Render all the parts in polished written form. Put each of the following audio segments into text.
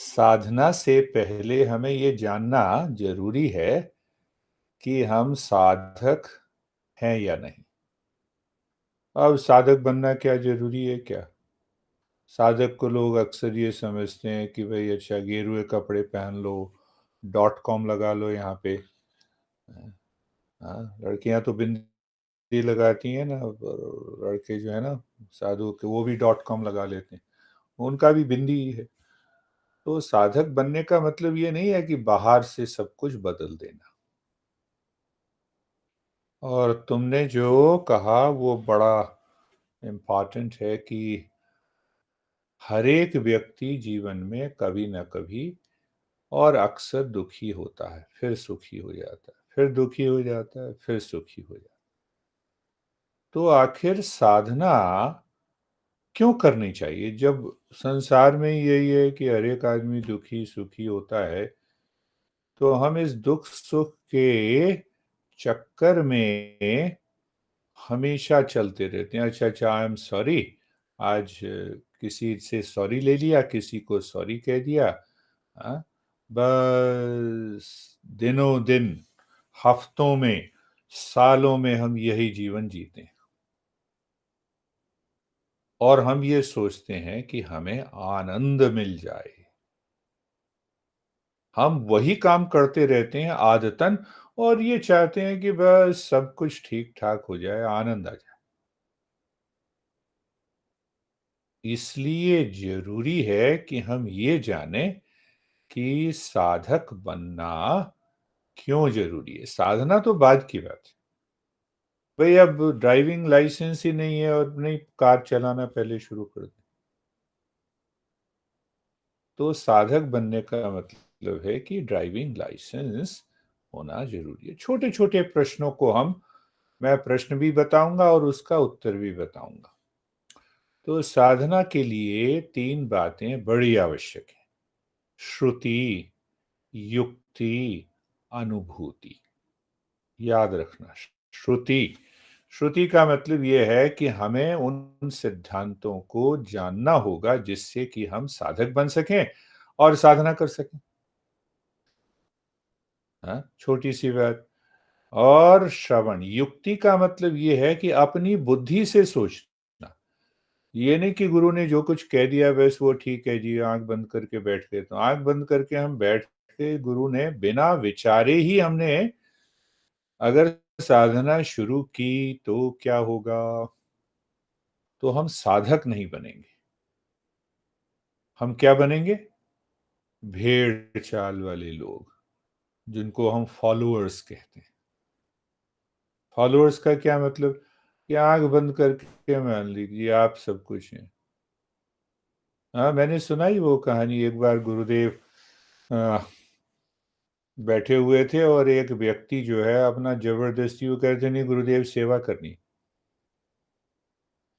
साधना से पहले हमें ये जानना जरूरी है कि हम साधक हैं या नहीं। अब साधक बनना क्या जरूरी है क्या? साधक को लोग अक्सर ये समझते हैं कि भाई अच्छा गेरुए कपड़े पहन लो, .com लगा लो यहाँ पे। हाँ, लड़कियां तो बिंदी लगाती हैं ना, और लड़के जो है ना साधु के, वो भी .com लगा लेते हैं, उनका भी बिंदी ही है। तो साधक बनने का मतलब ये नहीं है कि बाहर से सब कुछ बदल देना। और तुमने जो कहा वो बड़ा इम्पॉर्टेंट है कि हर एक व्यक्ति जीवन में कभी न कभी और अक्सर दुखी होता है, फिर सुखी हो जाता है, फिर दुखी हो जाता है, फिर सुखी हो जाता है। तो आखिर साधना क्यों करनी चाहिए जब संसार में यही है कि हर एक आदमी दुखी सुखी होता है? तो हम इस दुख सुख के चक्कर में हमेशा चलते रहते हैं। अच्छा अच्छा, आई एम सॉरी, आज किसी से सॉरी ले लिया, किसी को सॉरी कह दिया। हाँ, बस दिनों दिन, हफ्तों में, सालों में हम यही जीवन जीते हैं। और हम ये सोचते हैं कि हमें आनंद मिल जाए। हम वही काम करते रहते हैं आदतन, और ये चाहते हैं कि बस सब कुछ ठीक ठाक हो जाए, आनंद आ जाए। इसलिए जरूरी है कि हम ये जानें कि साधक बनना क्यों जरूरी है। साधना तो बाद की बात है। भाई अब ड्राइविंग लाइसेंस ही नहीं है और नहीं कार चलाना पहले शुरू कर दे, तो साधक बनने का मतलब है कि ड्राइविंग लाइसेंस होना जरूरी है। छोटे छोटे प्रश्नों को मैं प्रश्न भी बताऊंगा और उसका उत्तर भी बताऊंगा। तो साधना के लिए तीन बातें बड़ी आवश्यक हैं: श्रुति, युक्ति, अनुभूति। याद रखना, श्रुति। श्रुति का मतलब यह है कि हमें उन सिद्धांतों को जानना होगा जिससे कि हम साधक बन सकें और साधना कर सकें। हाँ, छोटी सी बात। और श्रवण, युक्ति का मतलब यह है कि अपनी बुद्धि से सोचना। ये नहीं कि गुरु ने जो कुछ कह दिया बस वो ठीक है जी, आंख बंद करके बैठ गए। तो आंख बंद करके हम बैठ के, गुरु ने बिना विचारे ही हमने अगर साधना शुरू की तो क्या होगा? तो हम साधक नहीं बनेंगे। हम क्या बनेंगे? भेड़ चाल वाले लोग, जिनको हम फॉलोअर्स कहते हैं। फॉलोअर्स का क्या मतलब? कि आंख बंद करके मान लीजिए आप सब कुछ हैं। हाँ, मैंने सुनाई वो कहानी। एक बार गुरुदेव आ, बैठे हुए थे और एक व्यक्ति जो है अपना जबरदस्ती वो कहते नहीं गुरुदेव सेवा करनी।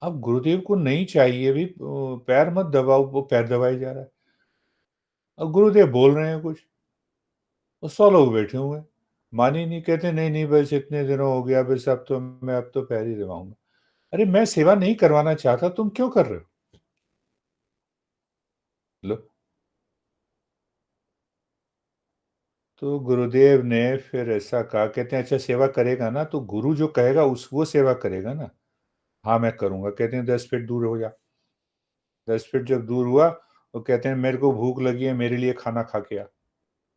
अब गुरुदेव को नहीं चाहिए भी, पैर मत दबाओ, वो पैर दबाई जा रहा है। अब गुरुदेव बोल रहे हैं कुछ, और 100 लोग बैठे हुए हैं, मानी नहीं। कहते नहीं नहीं बस इतने दिनों हो गया, बस अब तो पैर ही दबाऊंगा। अरे मैं सेवा नहीं करवाना चाहता, तुम क्यों कर रहे हो? लो। तो गुरुदेव ने फिर ऐसा कहा, कहते हैं अच्छा सेवा करेगा ना, तो गुरु जो कहेगा उस वो सेवा करेगा ना। हाँ मैं करूंगा। कहते हैं 10 फीट दूर हो जा। 10 फीट जब दूर हुआ, तो कहते हैं मेरे को भूख लगी है, मेरे लिए खाना खा के आ,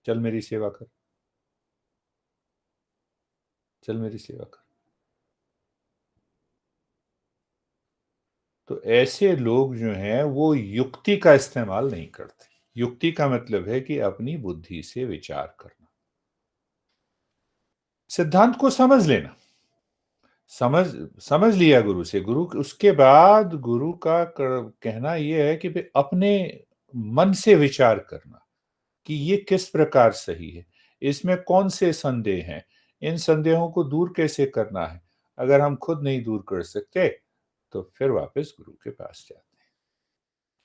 चल मेरी सेवा कर, चल मेरी सेवा कर। तो ऐसे लोग जो हैं वो युक्ति का इस्तेमाल नहीं करते। युक्ति का मतलब है कि अपनी बुद्धि से विचार करना, सिद्धांत को समझ लेना। समझ समझ लिया गुरु से, गुरु उसके बाद गुरु का कहना यह है कि भाई अपने मन से विचार करना कि ये किस प्रकार सही है, इसमें कौन से संदेह हैं, इन संदेहों को दूर कैसे करना है। अगर हम खुद नहीं दूर कर सकते तो फिर वापस गुरु के पास जाते हैं।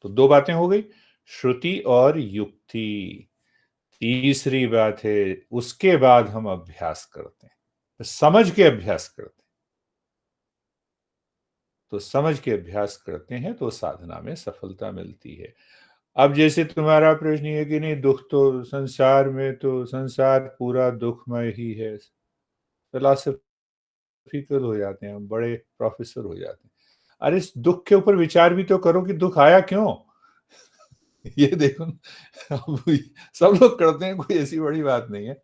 तो दो बातें हो गई, श्रुति और युक्ति। तीसरी बात है, उसके बाद हम अभ्यास करते हैं, समझ के अभ्यास करते हैं। तो समझ के अभ्यास करते हैं तो साधना में सफलता मिलती है। अब जैसे तुम्हारा प्रश्न ये है कि नहीं, दुख तो संसार में, तो संसार पूरा दुखमय ही है। फिलॉसफिकल हो जाते हैं, बड़े प्रोफेसर हो जाते हैं। अरे इस दुख के ऊपर विचार भी तो करो कि दुख आया क्यों? ये देखो ना, अब सब लोग करते हैं, कोई ऐसी बड़ी बात नहीं है।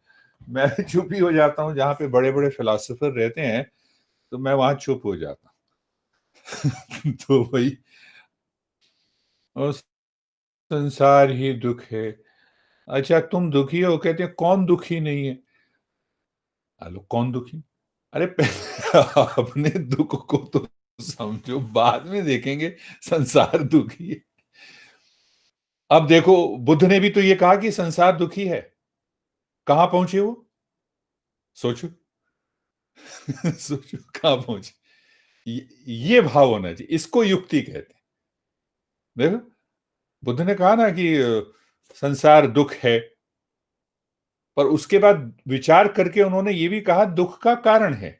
मैं चुप ही हो जाता हूँ, जहाँ पे बड़े बड़े फिलोसोफर रहते हैं तो मैं वहां चुप हो जाता हूँ। तो भाई, और संसार ही दुख है। अच्छा, तुम दुखी हो, कहते हैं कौन दुखी नहीं है? हेलो, कौन दुखी? अरे पहले अपने दुख को तो समझो, बाद में देखेंगे संसार दुखी है। अब देखो, बुद्ध ने भी तो ये कहा कि संसार दुखी है। कहां पहुंचे वो? सोचो। सोचो कहां पहुंचे। ये भाव होना चाहिए, इसको युक्ति कहते हैं। देखो, बुद्ध ने कहा ना कि संसार दुख है, पर उसके बाद विचार करके उन्होंने ये भी कहा दुख का कारण है।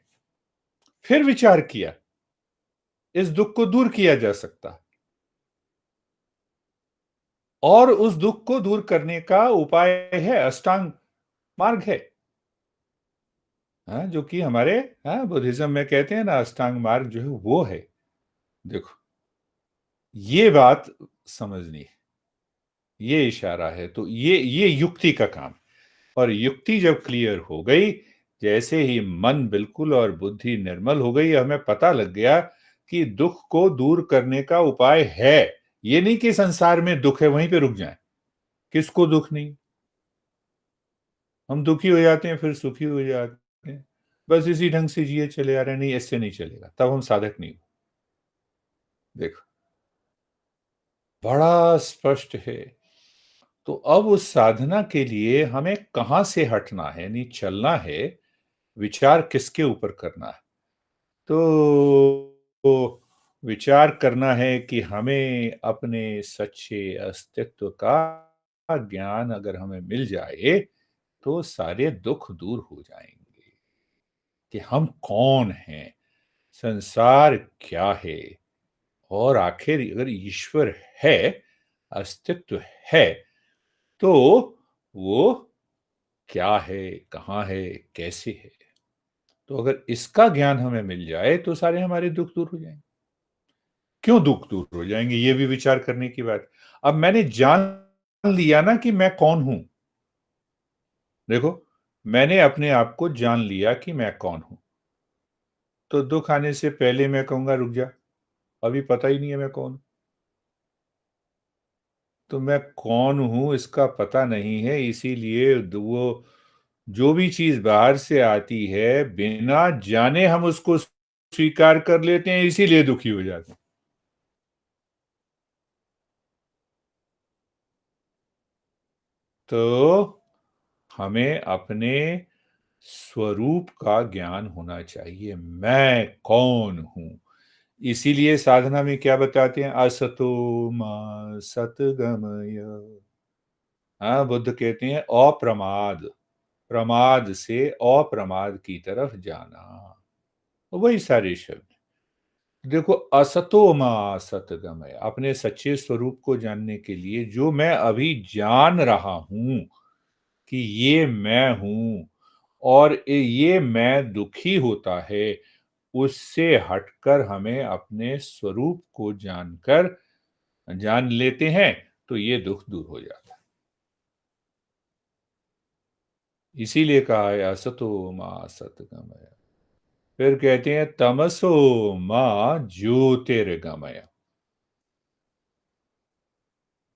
फिर विचार किया, इस दुख को दूर किया जा सकता है, और उस दुख को दूर करने का उपाय है, अष्टांग मार्ग है। हाँ, जो कि हमारे, हाँ, बुद्धिज्म में कहते हैं ना, अष्टांग मार्ग जो है वो है। देखो, ये बात समझनी है, ये इशारा है, तो ये युक्ति का काम। और युक्ति जब क्लियर हो गई, जैसे ही मन बिल्कुल और बुद्धि निर्मल हो गई, हमें पता लग गया कि दुख को दूर करने का उपाय है। ये नहीं कि संसार में दुख है वहीं पे रुक जाएं। किसको दुख नहीं? हम दुखी हो जाते हैं, फिर सुखी हो जाते हैं, बस इसी ढंग से जिए चले आ रहे हैं। नहीं, ऐसे नहीं चलेगा, तब हम साधक नहीं। देखो, बड़ा स्पष्ट है। तो अब उस साधना के लिए हमें कहां से हटना है, नहीं चलना है, विचार किसके ऊपर करना है? तो विचार करना है कि हमें अपने सच्चे अस्तित्व का ज्ञान अगर हमें मिल जाए, तो सारे दुख दूर हो जाएंगे। कि हम कौन हैं, संसार क्या है, और आखिर अगर ईश्वर है, अस्तित्व है, तो वो क्या है, कहाँ है, कैसे है। तो अगर इसका ज्ञान हमें मिल जाए तो सारे हमारे दुख दूर हो जाएंगे। क्यों दुख दूर हो जाएंगे, ये भी विचार करने की बात। अब मैंने जान लिया ना कि मैं कौन हूं। देखो, मैंने अपने आप को जान लिया कि मैं कौन हूं, तो दुख आने से पहले मैं कहूंगा रुक जा, अभी पता ही नहीं है मैं कौन हूं। तो मैं कौन हूं इसका पता नहीं है, इसीलिए वो जो भी चीज बाहर से आती है, बिना जाने हम उसको स्वीकार कर लेते हैं, इसीलिए दुखी हो जाते हैं। तो हमें अपने स्वरूप का ज्ञान होना चाहिए, मैं कौन हूं। इसीलिए साधना में क्या बताते हैं, असतो मा सतगमय। हाँ, बुद्ध कहते हैं अप्रमाद, प्रमाद से अप्रमाद की तरफ जाना। वही सारे शब्द। देखो, असतो मा सतगमय, अपने सच्चे स्वरूप को जानने के लिए जो मैं अभी जान रहा हूं कि ये मैं हूं, और ये मैं दुखी होता है, उससे हटकर हमें अपने स्वरूप को जानकर जान लेते हैं, तो ये दुख दूर हो जाता है। इसीलिए कहा है असतो मां सतगमय। फिर कहते हैं तमसो मां ज्योतिर्गमय।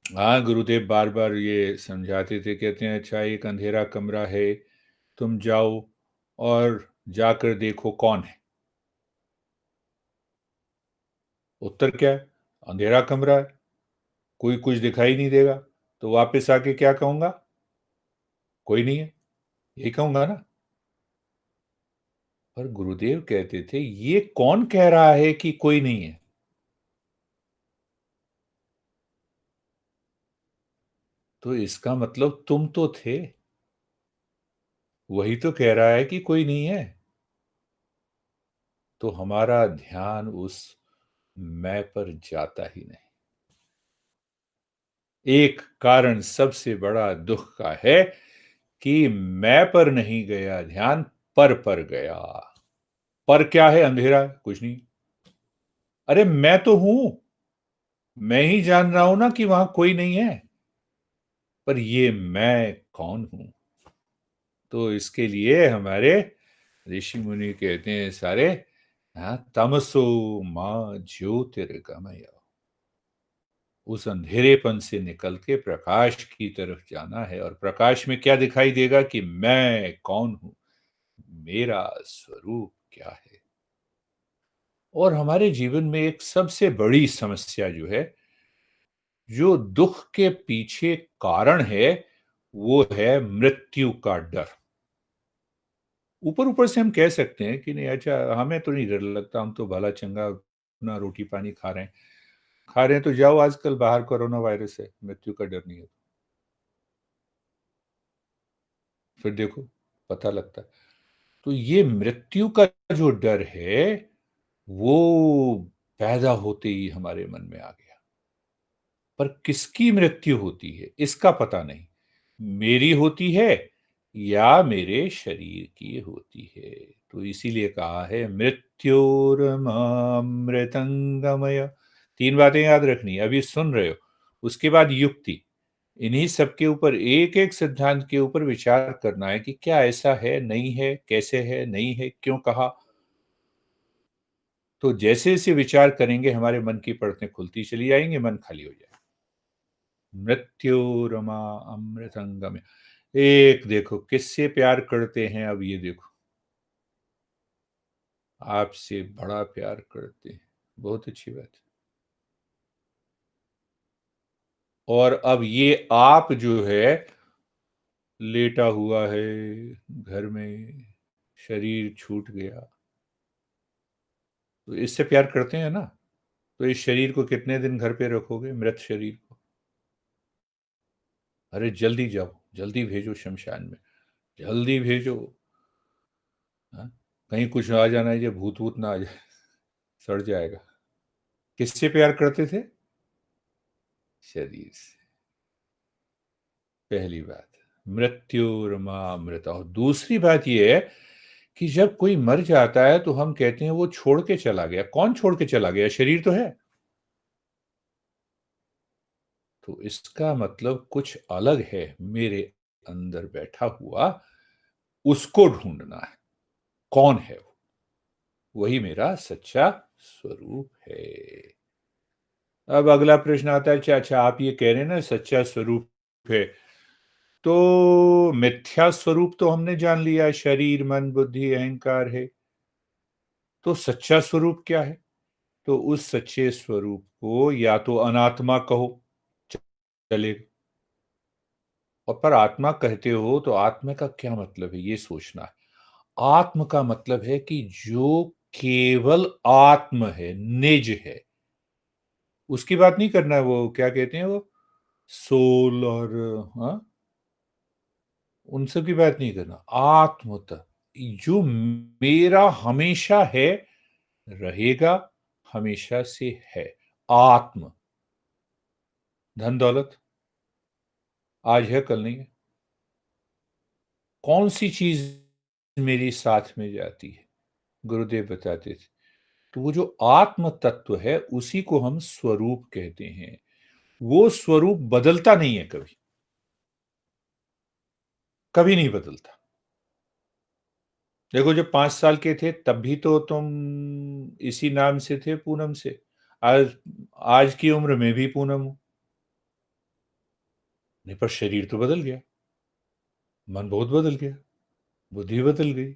हाँ, गुरुदेव बार बार ये समझाते थे, कहते हैं अच्छा, एक अंधेरा कमरा है, तुम जाओ और जाकर देखो कौन है। उत्तर क्या है? अंधेरा कमरा है, कोई कुछ दिखाई नहीं देगा। तो वापस आके क्या कहूंगा? कोई नहीं है, यही कहूंगा ना। पर गुरुदेव कहते थे ये कौन कह रहा है कि कोई नहीं है? तो इसका मतलब तुम तो थे, वही तो कह रहा है कि कोई नहीं है। तो हमारा ध्यान उस मैं पर जाता ही नहीं। एक कारण सबसे बड़ा दुःख का है कि मैं पर नहीं गया ध्यान, पर गया। पर क्या है? अंधेरा है, कुछ नहीं। अरे मैं तो हूं, मैं ही जान रहा हूं ना कि वहां कोई नहीं है, पर ये मैं कौन हूं? तो इसके लिए हमारे ऋषि मुनि कहते हैं सारे, हाँ, तमसो मां ज्योतिर्गमय। उस अंधेरेपन से निकल के प्रकाश की तरफ जाना है, और प्रकाश में क्या दिखाई देगा कि मैं कौन हूं, मेरा स्वरूप क्या है। और हमारे जीवन में एक सबसे बड़ी समस्या जो है, जो दुख के पीछे कारण है, वो है मृत्यु का डर। ऊपर ऊपर से हम कह सकते हैं कि नहीं, अच्छा हमें तो नहीं डर लगता, हम तो भला चंगा अपना रोटी पानी खा रहे हैं, तो जाओ आजकल बाहर कोरोना वायरस है, मृत्यु का डर नहीं है। फिर देखो, पता लगता है। तो ये मृत्यु का जो डर है, वो पैदा होते ही हमारे मन में आ गया। पर किसकी मृत्यु होती है इसका पता नहीं, मेरी होती है या मेरे शरीर की होती है। तो इसीलिए कहा है मृत्योर्मामृतंगमय। तीन बातें याद रखनी है, अभी सुन रहे हो, उसके बाद युक्ति। इन्हीं सब के ऊपर, एक एक सिद्धांत के ऊपर विचार करना है कि क्या ऐसा है, नहीं है, कैसे है, नहीं है, क्यों कहा। तो जैसे जैसे विचार करेंगे हमारे मन की परतें खुलती चली जाएंगी, मन खाली हो जाएगा। मृत्योरमा अमृतंगम। एक देखो किससे प्यार करते हैं, अब ये देखो, आपसे बड़ा प्यार करते हैं। बहुत अच्छी बात है। और अब ये आप जो है, लेटा हुआ है घर में, शरीर छूट गया, तो इससे प्यार करते हैं ना। तो इस शरीर को कितने दिन घर पे रखोगे, मृत शरीर को? अरे जल्दी जाओ, जल्दी भेजो शमशान में, जल्दी भेजो। हाँ? कहीं कुछ आ जाना है, ये भूत वूत ना आ जाए, सड़ जाएगा। किससे प्यार करते थे? शरीर से। पहली बात, मृत्युर्मामृत। और दूसरी बात यह है कि जब कोई मर जाता है तो हम कहते हैं वो छोड़ के चला गया। कौन छोड़ के चला गया? शरीर तो है। तो इसका मतलब कुछ अलग है मेरे अंदर बैठा हुआ, उसको ढूंढना है। कौन है वो? वही मेरा सच्चा स्वरूप है। अब अगला प्रश्न आता है, अच्छा अच्छा आप ये कह रहे हैं ना सच्चा स्वरूप है, तो मिथ्या स्वरूप तो हमने जान लिया, शरीर मन बुद्धि अहंकार है। तो सच्चा स्वरूप क्या है? तो उस सच्चे स्वरूप को या तो अनात्मा कहो, चलेगा। और पर आत्मा कहते हो तो आत्मा का क्या मतलब है, ये सोचना है। आत्म का मतलब है कि जो केवल आत्म है, निज है। उसकी बात नहीं करना है, वो क्या कहते हैं वो, सोल और, हाँ, उन सब की बात नहीं करना। आत्म तक जो मेरा हमेशा है, रहेगा, हमेशा से है। आत्म। धन दौलत आज है कल नहीं है। कौन सी चीज मेरी साथ में जाती है? गुरुदेव बताते थे। तो वो जो आत्म तत्व है उसी को हम स्वरूप कहते हैं। वो स्वरूप बदलता नहीं है कभी, कभी नहीं बदलता। देखो जब 5 साल के थे तब भी तो तुम इसी नाम से थे, पूनम से। आज, आज की उम्र में भी पूनम हो। नहीं, पर शरीर तो बदल गया, मन बहुत बदल गया, बुद्धि बदल गई,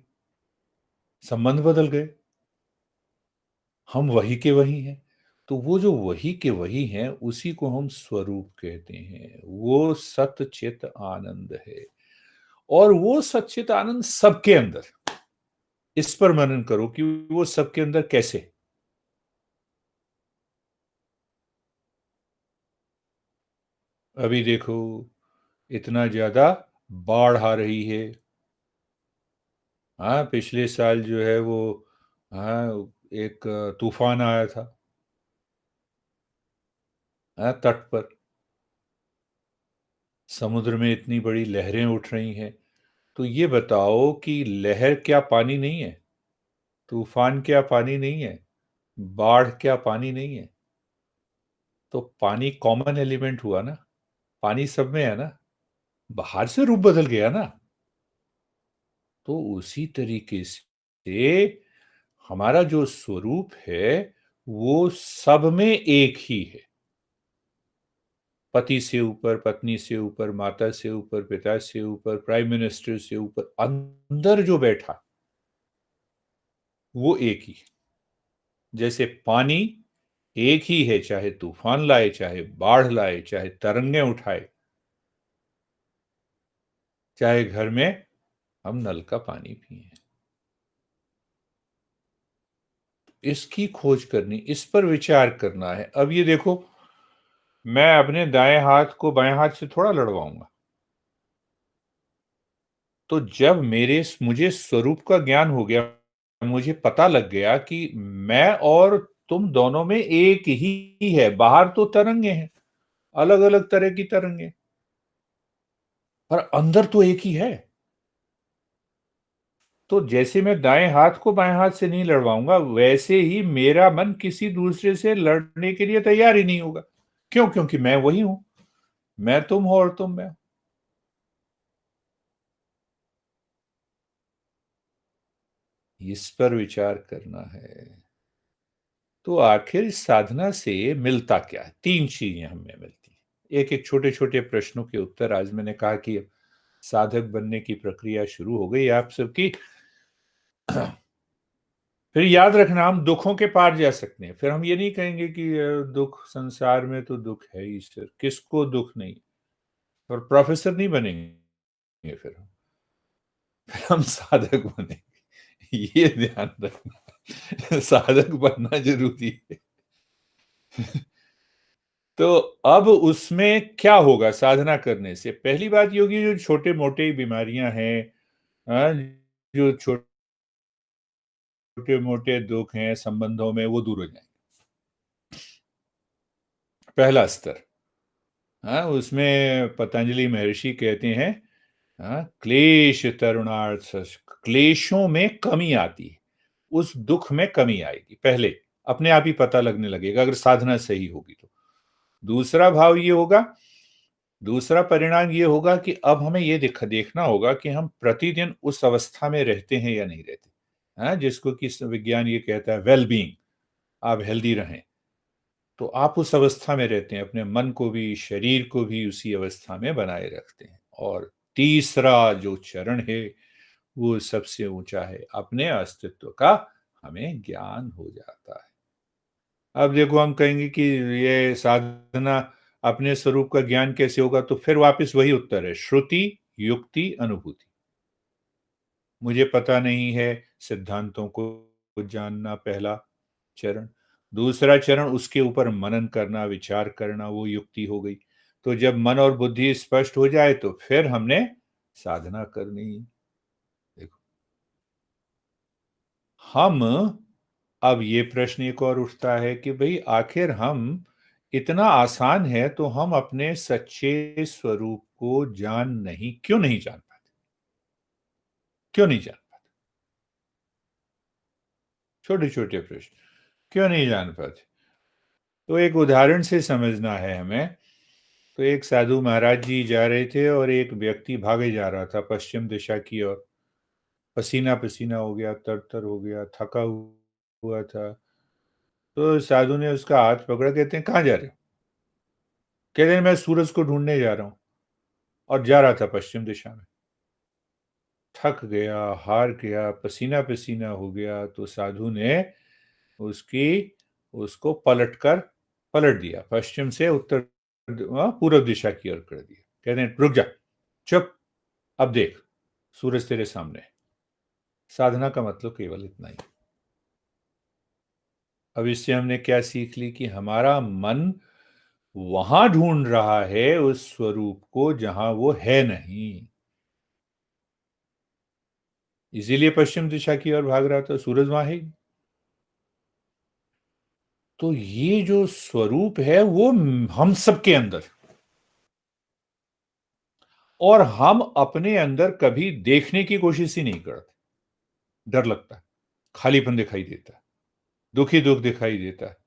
संबंध बदल गए। हम वही के वही हैं। तो वो जो वही के वही हैं उसी को हम स्वरूप कहते हैं। वो सत चित आनंद है। और वो सच्चित आनंद सबके अंदर। इस पर मनन करो कि वो सबके अंदर कैसे है। अभी देखो, इतना ज्यादा बाढ़ आ रही है। हाँ, पिछले साल जो है वो, हाँ, एक तूफान आया था, हाँ, तट पर। समुद्र में इतनी बड़ी लहरें उठ रही हैं, तो ये बताओ कि लहर क्या पानी नहीं है? तूफान क्या पानी नहीं है? बाढ़ क्या पानी नहीं है? तो पानी कॉमन एलिमेंट हुआ ना, पानी सब में है ना, बाहर से रूप बदल गया ना। तो उसी तरीके से हमारा जो स्वरूप है वो सब में एक ही है। पति से ऊपर, पत्नी से ऊपर, माता से ऊपर, पिता से ऊपर, प्राइम मिनिस्टर से ऊपर, अंदर जो बैठा वो एक ही है। जैसे पानी एक ही है, चाहे तूफान लाए, चाहे बाढ़ लाए, चाहे तरंगे उठाए, चाहे घर में हम नल का पानी पिए। इसकी खोज करनी, इस पर विचार करना है। अब ये देखो, मैं अपने दाएं हाथ को बाएं हाथ से थोड़ा लड़वाऊंगा। तो जब मुझे स्वरूप का ज्ञान हो गया, मुझे पता लग गया कि मैं और तुम दोनों में एक ही है। बाहर तो तरंगे हैं, अलग अलग तरह की तरंगे, पर अंदर तो एक ही है। तो जैसे मैं दाएं हाथ को बाएं हाथ से नहीं लड़वाऊंगा, वैसे ही मेरा मन किसी दूसरे से लड़ने के लिए तैयार ही नहीं होगा। क्यों? क्योंकि मैं वही हूं। मैं तुम हो और तुम मैं। इस पर विचार करना है। तो आखिर इस साधना से मिलता क्या है? तीन चीजें हमें मिलती हैं। एक एक छोटे छोटे प्रश्नों के उत्तर। आज मैंने कहा कि साधक बनने की प्रक्रिया शुरू हो गई आप सबकी। फिर याद रखना, हम दुखों के पार जा सकते हैं। फिर हम ये नहीं कहेंगे कि दुख संसार में तो दुख है ही सर, किसको दुख नहीं। और प्रोफेसर नहीं बनेंगे फिर हम साधक बनेंगे। ये ध्यान रखना, साधक बनना जरूरी है। तो अब उसमें क्या होगा साधना करने से? पहली बात ये होगी, जो छोटे मोटे बीमारियां हैं, हाँ, जो छोटे मोटे दुख हैं संबंधों में, वो दूर हो जाएंगे। पहला स्तर। हाँ, उसमें पतंजलि महर्षि कहते हैं, हाँ, क्लेश तरुणार्थ। क्लेशों में कमी आती है, उस दुख में कमी आएगी। पहले अपने आप ही पता लगने लगेगा अगर साधना सही होगी तो। दूसरा भाव ये होगा, दूसरा परिणाम ये होगा कि अब हमें ये देखना होगा कि हम प्रतिदिन उस अवस्था में रहते हैं या नहीं रहते। हाँ, जिसको कि विज्ञान ये कहता है वेल बीइंग, आप हेल्दी रहें। तो आप उस अवस्था में रहते हैं, अपने मन को भी शरीर को भी उसी अवस्था में बनाए रखते हैं। और तीसरा जो चरण है वो सबसे ऊंचा है, अपने अस्तित्व का हमें ज्ञान हो जाता है। अब देखो, हम कहेंगे कि ये साधना, अपने स्वरूप का ज्ञान कैसे होगा? तो फिर वापस वही उत्तर है, श्रुति, युक्ति, अनुभूति। मुझे पता नहीं है, सिद्धांतों को जानना पहला चरण। दूसरा चरण, उसके ऊपर मनन करना, विचार करना, वो युक्ति हो गई। तो जब मन और बुद्धि स्पष्ट हो जाए तो फिर हमने साधना करनी। देखो, हम, अब ये प्रश्न एक और उठता है कि भाई आखिर हम, इतना आसान है तो हम अपने सच्चे स्वरूप को क्यों नहीं जान पाते? क्यों नहीं जान पाते? छोटे छोटे प्रश्न, क्यों नहीं जान पाते? तो एक उदाहरण से समझना है हमें। तो एक साधु महाराज जी जा रहे थे और एक व्यक्ति भागे जा रहा था पश्चिम दिशा की ओर। पसीना पसीना हो गया, तरतर हो गया, थका हुआ था। तो साधु ने उसका हाथ पकड़ा, कहते हैं कहाँ जा रहे हो? कहते हैं मैं सूरज को ढूंढने जा रहा हूँ। और जा रहा था पश्चिम दिशा में। थक गया, हार गया, पसीना पसीना हो गया। तो साधु ने उसकी उसको पलट दिया, पश्चिम से उत्तर, पूर्व दिशा की ओर कर दिया। कहते हैं रुक जा, चुप, अब देख, सूरज तेरे सामने है। साधना का मतलब केवल इतना ही। अब इससे हमने क्या सीख ली कि हमारा मन वहां ढूंढ रहा है उस स्वरूप को जहां वो है नहीं। इसीलिए पश्चिम दिशा की ओर भाग रहा था, सूरज वहां है ही। तो ये जो स्वरूप है वो हम सबके अंदर, और हम अपने अंदर कभी देखने की कोशिश ही नहीं करते। डर लगता है, खालीपन दिखाई देता है, दुख ही दुख दिखाई देता है।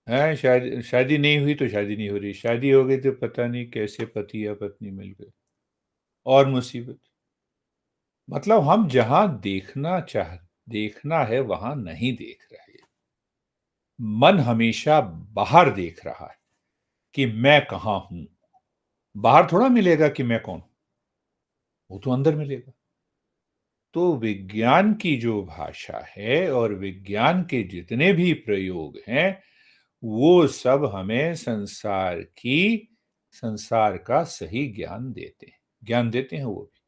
हैं, शादी नहीं हुई तो शादी नहीं हो रही, शादी हो गई तो पता नहीं कैसे पति या पत्नी मिल गए, और मुसीबत। मतलब हम जहां देखना है वहां नहीं देख रहे। मन हमेशा बाहर देख रहा है कि मैं कहां हूं। बाहर थोड़ा मिलेगा कि मैं कौन हूं, वो तो अंदर मिलेगा। तो विज्ञान की जो भाषा है और विज्ञान के जितने भी प्रयोग हैं, वो सब हमें संसार का सही ज्ञान देते हैं, वो भी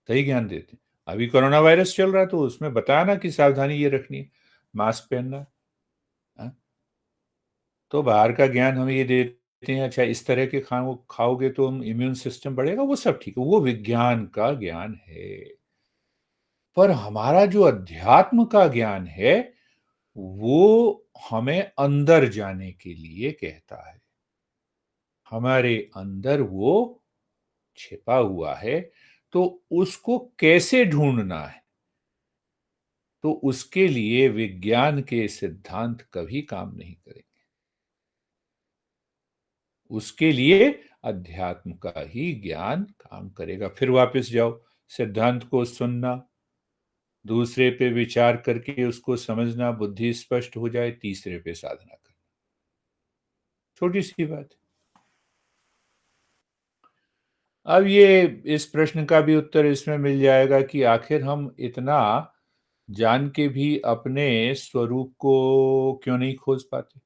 सही ज्ञान देते हैं। अभी कोरोना वायरस चल रहा है तो उसमें बताया ना कि सावधानी ये रखनी है, मास्क पहनना है। हाँ? तो बाहर का ज्ञान हमें ये देते हैं, अच्छा इस तरह के खाओगे तो इम्यून सिस्टम बढ़ेगा, वो सब ठीक है, वो विज्ञान का ज्ञान है। पर हमारा जो अध्यात्म का ज्ञान है, वो हमें अंदर जाने के लिए कहता है। हमारे अंदर वो छिपा हुआ है, तो उसको कैसे ढूंढना है? तो उसके लिए विज्ञान के सिद्धांत कभी काम नहीं करेंगे। उसके लिए अध्यात्म का ही ज्ञान काम करेगा। फिर वापस जाओ, सिद्धांत को सुनना, दूसरे पे विचार करके उसको समझना, बुद्धि स्पष्ट हो जाए, तीसरे पे साधना करना। छोटी सी बात। अब ये इस प्रश्न का भी उत्तर इसमें मिल जाएगा कि आखिर हम इतना जान के भी अपने स्वरूप को क्यों नहीं खोज पाते?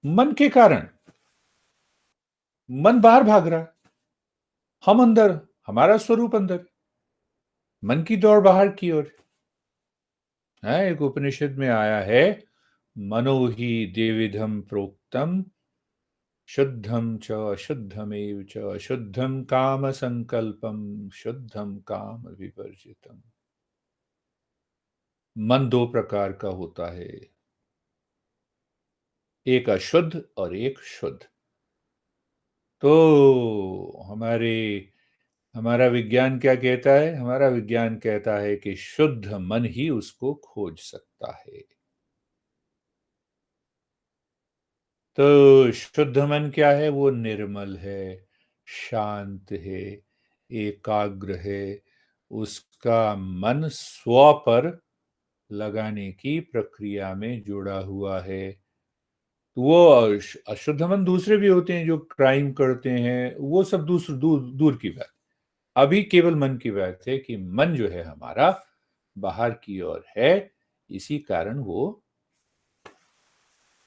मन के कारण। मन बाहर भाग रहा है, हम अंदर, हमारा स्वरूप अंदर, मन की दौड़ बाहर की ओर है। एक उपनिषद में आया है, मनो ही देविधम प्रोक्तम, शुद्धम च अशुद्धमेव च, शुद्धम काम संकल्पम, शुद्धम काम विवर्जितम। मन दो प्रकार का होता है, एक अशुद्ध और एक शुद्ध। तो हमारा विज्ञान क्या कहता है? हमारा विज्ञान कहता है कि शुद्ध मन ही उसको खोज सकता है। तो शुद्ध मन क्या है? वो निर्मल है, शांत है, एकाग्र है, उसका मन स्व पर लगाने की प्रक्रिया में जुड़ा हुआ है। तो वो अशुद्ध मन दूसरे भी होते हैं जो क्राइम करते हैं, वो सब दूर की बात। अभी केवल मन की बात है कि मन जो है हमारा बाहर की ओर है, इसी कारण वो।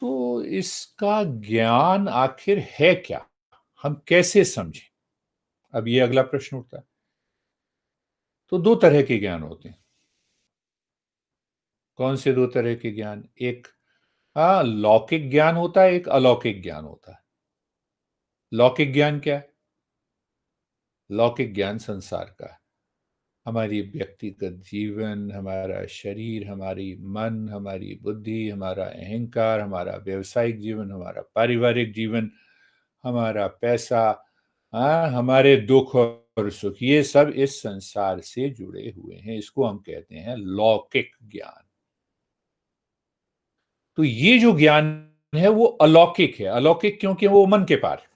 तो इसका ज्ञान आखिर है क्या? हम कैसे समझें? अब ये अगला प्रश्न उठता है। तो दो तरह के ज्ञान होते हैं। कौन से दो तरह के ज्ञान? एक लौकिक ज्ञान होता है, एक अलौकिक ज्ञान होता है। लौकिक ज्ञान क्या है? लौकिक ज्ञान संसार का है। हमारी व्यक्तिगत जीवन, हमारा शरीर, हमारी मन, हमारी बुद्धि, हमारा अहंकार, हमारा व्यवसायिक जीवन, हमारा पारिवारिक जीवन, हमारा पैसा, हमारे दुख और सुख, ये सब इस संसार से जुड़े हुए हैं। इसको हम कहते हैं लौकिक ज्ञान। तो ये जो ज्ञान है वो अलौकिक है। अलौकिक क्योंकि वो मन के पार।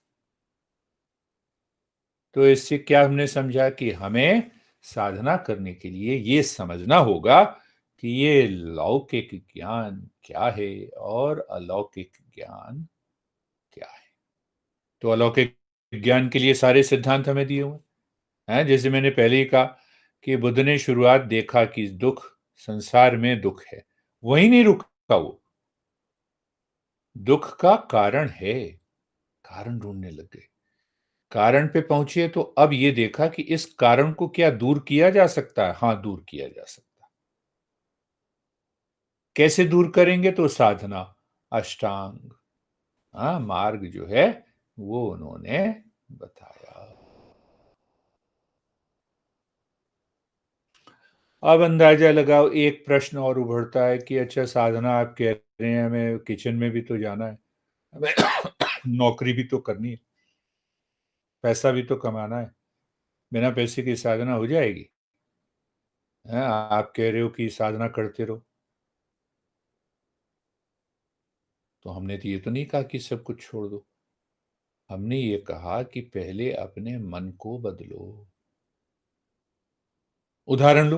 तो इससे क्या हमने समझा कि हमें साधना करने के लिए ये समझना होगा कि ये लौकिक ज्ञान क्या है और अलौकिक ज्ञान क्या है। तो अलौकिक ज्ञान के लिए सारे सिद्धांत हमें दिए हुए हैं। जैसे मैंने पहले ही कहा कि बुद्ध ने शुरुआत देखा कि दुख, संसार में दुख है, वही नहीं रुका वो, दुख का कारण है, कारण ढूंढने लग गए। कारण पे पहुंचे तो अब ये देखा कि इस कारण को क्या दूर किया जा सकता है? हाँ, दूर किया जा सकता है। कैसे दूर करेंगे? तो साधना, अष्टांग, हाँ, मार्ग जो है वो उन्होंने बताया। अब अंदाजा लगाओ, एक प्रश्न और उभरता है कि अच्छा, साधना आप कह रहे हैं, हमें किचन में भी तो जाना है, हमें नौकरी भी तो करनी है, पैसा भी तो कमाना है। बिना पैसे की साधना हो जाएगी? हैं, आप कह रहे हो कि साधना करते रहो, तो हमने तो ये तो नहीं कहा कि सब कुछ छोड़ दो। हमने ये कहा कि पहले अपने मन को बदलो। उदाहरण लो,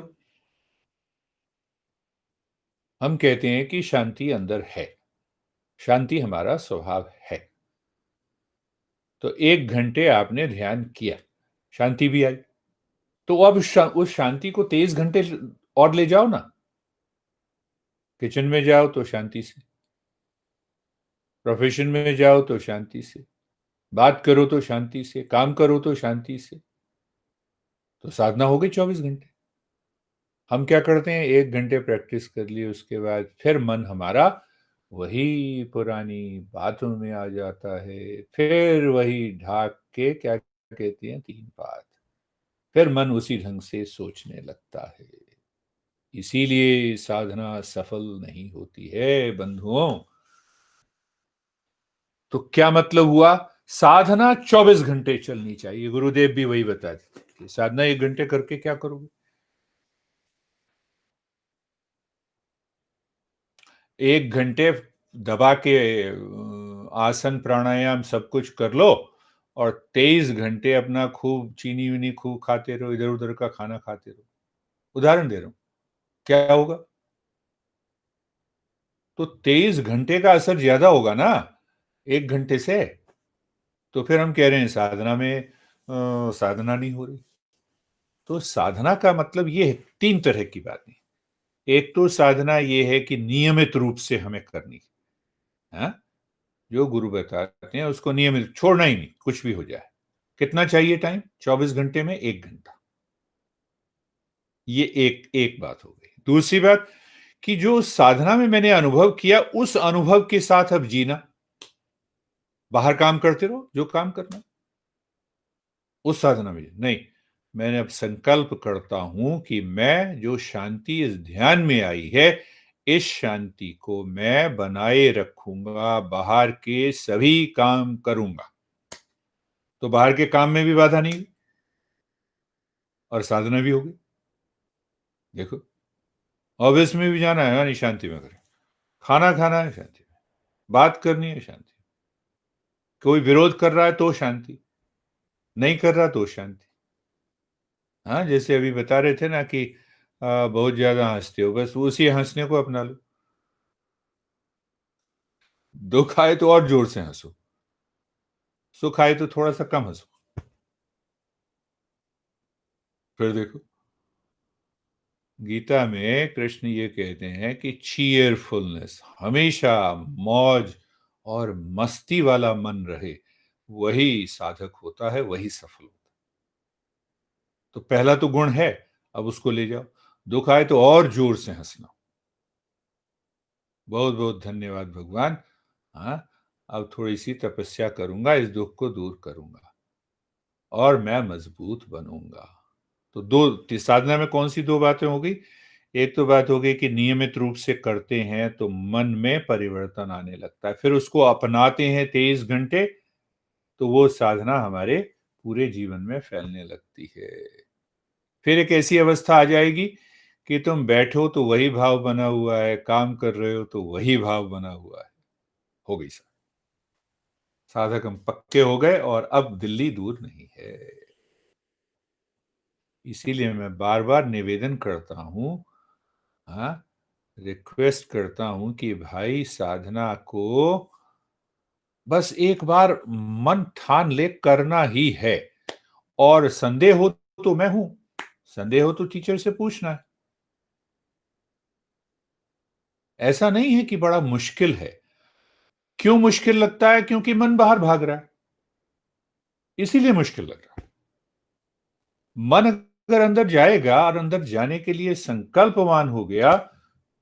हम कहते हैं कि शांति अंदर है, शांति हमारा स्वभाव है। तो 1 घंटे आपने ध्यान किया, शांति भी आई। तो अब उस शांति को 23 घंटे और ले जाओ ना। किचन में जाओ तो शांति से, प्रोफेशन में जाओ तो शांति से, बात करो तो शांति से, काम करो तो शांति से। तो साधना हो गई 24 घंटे। हम क्या करते हैं, 1 घंटे प्रैक्टिस कर लिए, उसके बाद फिर मन हमारा वही पुरानी बातों में आ जाता है, फिर वही ढाक के क्या कहती हैं 3 बात, फिर मन उसी ढंग से सोचने लगता है। इसीलिए साधना सफल नहीं होती है बंधुओं। तो क्या मतलब हुआ, साधना 24 घंटे चलनी चाहिए। गुरुदेव भी वही बताते कि साधना 1 घंटे करके क्या करोगे। 1 घंटे दबा के आसन प्राणायाम सब कुछ कर लो, और 23 घंटे अपना खूब चीनी वीनी खूब खाते रहो, इधर उधर का खाना खाते रहो। उदाहरण दे रहा हूं, क्या होगा? तो 23 घंटे का असर ज्यादा होगा ना 1 घंटे से। तो फिर हम कह रहे हैं साधना में साधना नहीं हो रही। तो साधना का मतलब ये है, 3 तरह की बातें। एक तो साधना ये है कि नियमित रूप से हमें करनी है, हाँ? जो गुरु बताते हैं उसको नियमित, छोड़ना ही नहीं, कुछ भी हो जाए। कितना चाहिए टाइम? 24 घंटे में 1 घंटा। ये एक एक बात हो गई। दूसरी बात कि जो साधना में मैंने अनुभव किया, उस अनुभव के साथ अब जीना। बाहर काम करते रहो जो काम करना, उस साधना में नहीं। मैंने अब संकल्प करता हूं कि मैं जो शांति इस ध्यान में आई है, इस शांति को मैं बनाए रखूंगा, बाहर के सभी काम करूंगा। तो बाहर के काम में भी बाधा नहीं हुई और साधना भी होगी। देखो, ऑफिस में भी जाना है, यानी शांति में करें। खाना खाना है शांति में, बात करनी है शांति में। कोई विरोध कर रहा है तो शांति, नहीं कर रहा तो शांति। हाँ, जैसे अभी बता रहे थे ना कि बहुत ज्यादा हंसते हो, बस उसी हंसने को अपना लो। दुख आए तो और जोर से हंसो, सुख आए तो थोड़ा सा कम हंसो। फिर देखो, गीता में कृष्ण ये कहते हैं कि चीयरफुलनेस, हमेशा मौज और मस्ती वाला मन रहे, वही साधक होता है, वही सफल होता है। तो पहला तो गुण है, अब उसको ले जाओ। दुख आए तो और जोर से हंसना। बहुत बहुत धन्यवाद भगवान। हाँ, अब थोड़ी सी तपस्या करूंगा, इस दुख को दूर करूंगा और मैं मजबूत बनूंगा। तो साधना में कौन सी 2 बातें हो गई? एक तो बात हो गई कि नियमित रूप से करते हैं तो मन में परिवर्तन आने लगता है, फिर उसको अपनाते हैं 23 घंटे, तो वो साधना हमारे पूरे जीवन में फैलने लगती है। फिर एक ऐसी अवस्था आ जाएगी कि तुम बैठो तो वही भाव बना हुआ है, काम कर रहे हो तो वही भाव बना हुआ है। हो गई साधक, हम पक्के हो गए और अब दिल्ली दूर नहीं है। इसीलिए मैं बार बार निवेदन करता हूं, हाँ, रिक्वेस्ट करता हूं कि भाई साधना को बस एक बार मन ठान ले, करना ही है। और संदेह हो तो मैं हूं, संदेह हो तो टीचर से पूछना है। ऐसा नहीं है कि बड़ा मुश्किल है। क्यों मुश्किल लगता है? क्योंकि मन बाहर भाग रहा है, इसीलिए मुश्किल लग रहा है। मन अगर अंदर जाएगा और अंदर जाने के लिए संकल्पवान हो गया,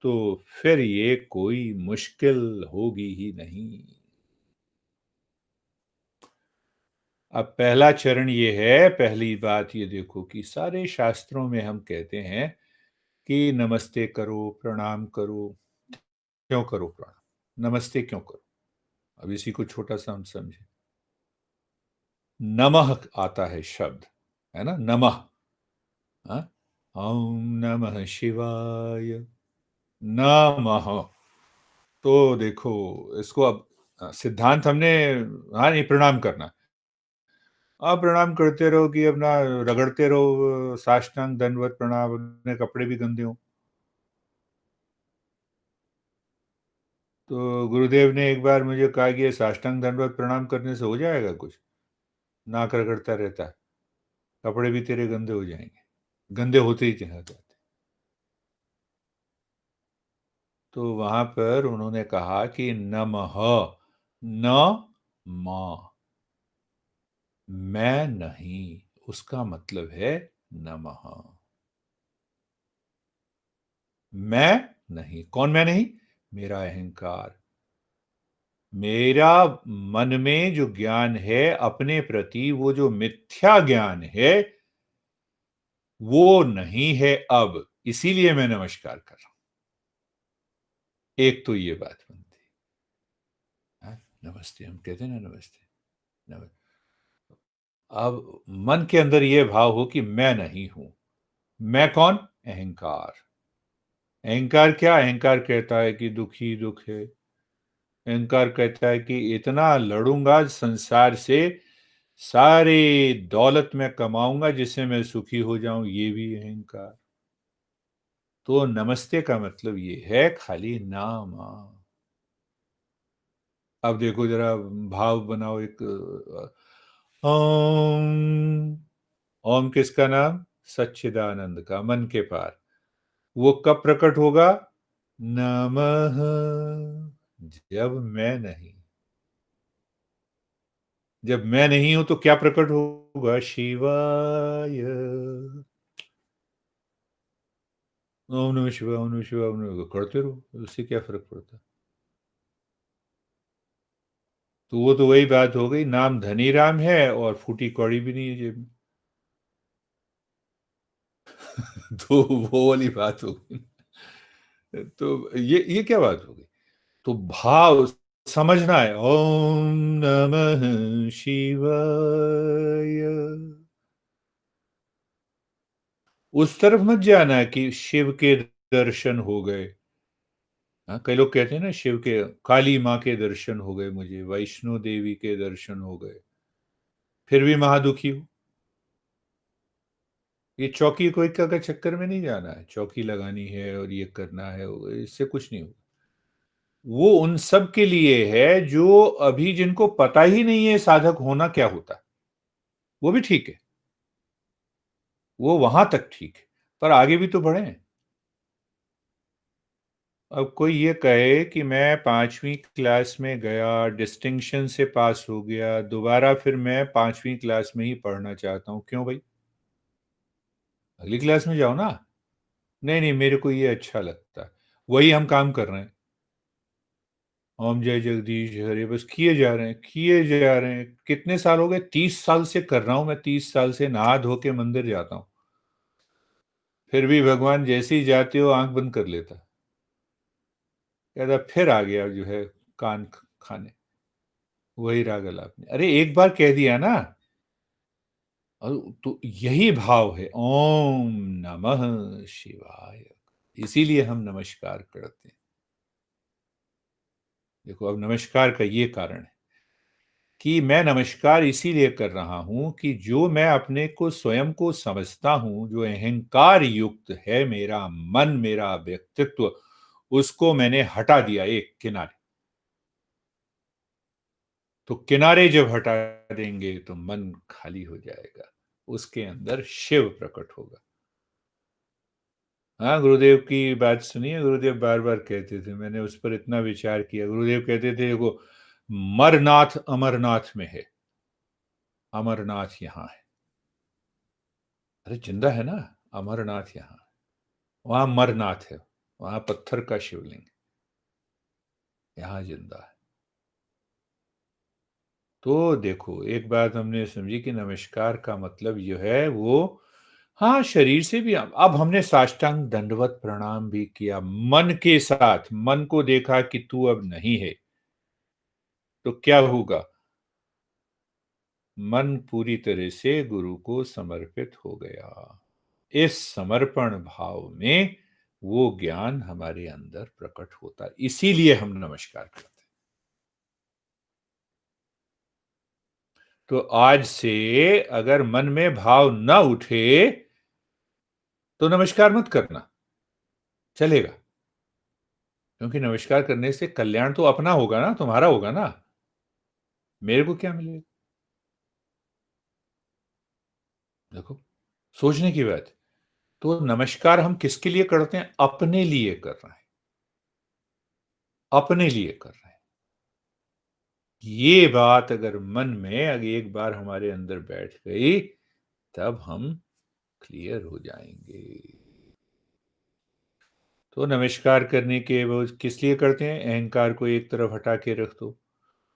तो फिर ये कोई मुश्किल होगी ही नहीं। अब पहला चरण ये है, पहली बात ये देखो कि सारे शास्त्रों में हम कहते हैं कि नमस्ते करो, प्रणाम करो। क्यों करो प्रणाम? नमस्ते क्यों करो? अब इसी को छोटा सा हम समझे। नमः आता है शब्द, है ना? नमः। हाँ? ओम नमः शिवाय, नमः। तो देखो, इसको अब सिद्धांत हमने, हाँ, नहीं, प्रणाम करना। आप प्रणाम करते रहो कि अपना रगड़ते रहो, साष्टांग दंडवत प्रणाम, अपने कपड़े भी गंदे हों। तो गुरुदेव ने एक बार मुझे कहा कि ये साष्टांग दंडवत प्रणाम करने से हो जाएगा कुछ? नाक रगड़ता रहता है, कपड़े भी तेरे गंदे हो जाएंगे, गंदे होते ही चले जाते। तो वहां पर उन्होंने कहा कि नमः, न म, मैं नहीं, उसका मतलब है नमः। मैं नहीं, कौन मैं नहीं? मेरा अहंकार, मेरा मन में जो ज्ञान है अपने प्रति, वो जो मिथ्या ज्ञान है, वो नहीं है अब, इसीलिए मैं नमस्कार कर रहा हूं। एक तो ये बात बनती है, हाँ, नमस्ते हम कहते हैं ना, नमस्ते, नमस्ते। अब मन के अंदर ये भाव हो कि मैं नहीं हूं। मैं कौन? अहंकार। अहंकार क्या? अहंकार कहता है कि दुखी दुख है। अहंकार कहता है कि इतना लड़ूंगा संसार से, सारी दौलत में कमाऊंगा जिससे मैं सुखी हो जाऊं, ये भी अहंकार। तो नमस्ते का मतलब ये है खाली नाम। अब देखो जरा, भाव बनाओ एक, ओम। ओम किसका नाम? सच्चिदानंद का, मन के पार। वो कब प्रकट होगा? नमः, जब मैं नहीं। जब मैं नहीं हूं तो क्या प्रकट होगा? शिवाय। ओम नमः शिवाय, ओम नमः शिवाय, ओम नमः, करते रहो, उससे क्या फर्क पड़ता? तो वो तो वही बात हो गई, नाम धनी राम है और फूटी कौड़ी भी नहीं है जेब में। तो वो वाली बात हो गई। तो ये क्या बात हो गई? तो भाव समझना है, ओम नमः शिवाय। उस तरफ मत जाना कि शिव के दर्शन हो गए। हाँ, कई लोग कहते हैं ना, शिव के, काली माँ के दर्शन हो गए मुझे, वैष्णो देवी के दर्शन हो गए, फिर भी महादुखी हूं। ये चौकी कोई का चक्कर में नहीं जाना है, चौकी लगानी है और ये करना है, इससे कुछ नहीं होगा। वो उन सब के लिए है जो अभी, जिनको पता ही नहीं है साधक होना क्या होता है। वो भी ठीक है, वो वहां तक ठीक है, पर आगे भी तो बढ़े। अब कोई ये कहे कि मैं 5वीं क्लास में गया, डिस्टिंक्शन से पास हो गया, दोबारा फिर मैं 5वीं क्लास में ही पढ़ना चाहता हूं, क्यों भाई? अगली क्लास में जाओ ना। नहीं नहीं, मेरे को ये अच्छा लगता है, वही हम काम कर रहे हैं। ओम जय जगदीश हरे, बस किए जा रहे हैं, किए जा रहे हैं। कितने साल हो गए? 30 साल से कर रहा हूं मैं, 30 साल से नहा धो के मंदिर जाता हूं। फिर भी भगवान जैसे ही जाते हो आंख बंद कर लेता, कहता फिर आ गया जो है कान खाने, वही राग अलापने। अरे एक बार कह दिया ना। और तो यही भाव है, ओम नमः शिवाय। इसीलिए हम नमस्कार करते हैं। देखो, अब नमस्कार का ये कारण है कि मैं नमस्कार इसीलिए कर रहा हूं कि जो मैं अपने को, स्वयं को समझता हूं, जो अहंकार युक्त है मेरा मन, मेरा व्यक्तित्व, उसको मैंने हटा दिया एक किनारे। तो किनारे जब हटा देंगे तो मन खाली हो जाएगा, उसके अंदर शिव प्रकट होगा। हाँ, गुरुदेव की बात सुनिए, गुरुदेव बार बार कहते थे, मैंने उस पर इतना विचार किया। गुरुदेव कहते थे, देखो, मरनाथ अमरनाथ में है, अमरनाथ यहाँ है। अरे जिंदा है ना, अमरनाथ यहाँ, वहां मरनाथ है, वहां पत्थर का शिवलिंग, यहाँ जिंदा है। तो देखो, एक बात हमने समझी कि नमस्कार का मतलब जो है वो, हाँ, शरीर से भी। अब हमने साष्टांग दंडवत प्रणाम भी किया, मन के साथ, मन को देखा कि तू अब नहीं है, तो क्या होगा? मन पूरी तरह से गुरु को समर्पित हो गया। इस समर्पण भाव में वो ज्ञान हमारे अंदर प्रकट होता है, इसीलिए हम नमस्कार करते हैं। तो आज से अगर मन में भाव न उठे तो नमस्कार मत करना, चलेगा। क्योंकि नमस्कार करने से कल्याण तो अपना होगा ना, तुम्हारा होगा ना, मेरे को क्या मिलेगा? देखो, सोचने की बात है। तो नमस्कार हम किसके लिए करते हैं? अपने लिए कर रहे हैं, अपने लिए कर रहे हैं। ये बात अगर मन में अगर एक बार हमारे अंदर बैठ गई, तब हम क्लियर हो जाएंगे। तो नमस्कार करने के वो किस लिए करते हैं? अहंकार को एक तरफ हटा के रख दो,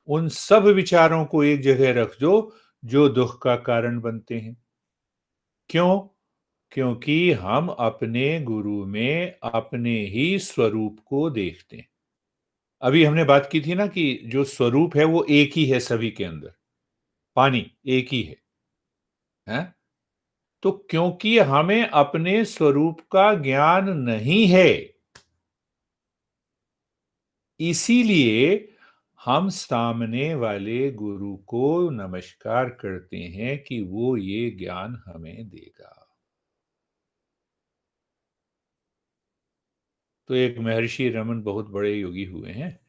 उन सब विचारों को एक जगह रख दो जो दुख का कारण बनते हैं। क्यों? क्योंकि हम अपने गुरु में अपने ही स्वरूप को देखते हैं। अभी हमने बात की थी ना कि जो स्वरूप है वो एक ही है सभी के अंदर, पानी एक ही है? तो क्योंकि हमें अपने स्वरूप का ज्ञान नहीं है, इसीलिए हम सामने वाले गुरु को नमस्कार करते हैं कि वो ये ज्ञान हमें देगा। तो एक महर्षि रमन बहुत बड़े योगी हुए हैं,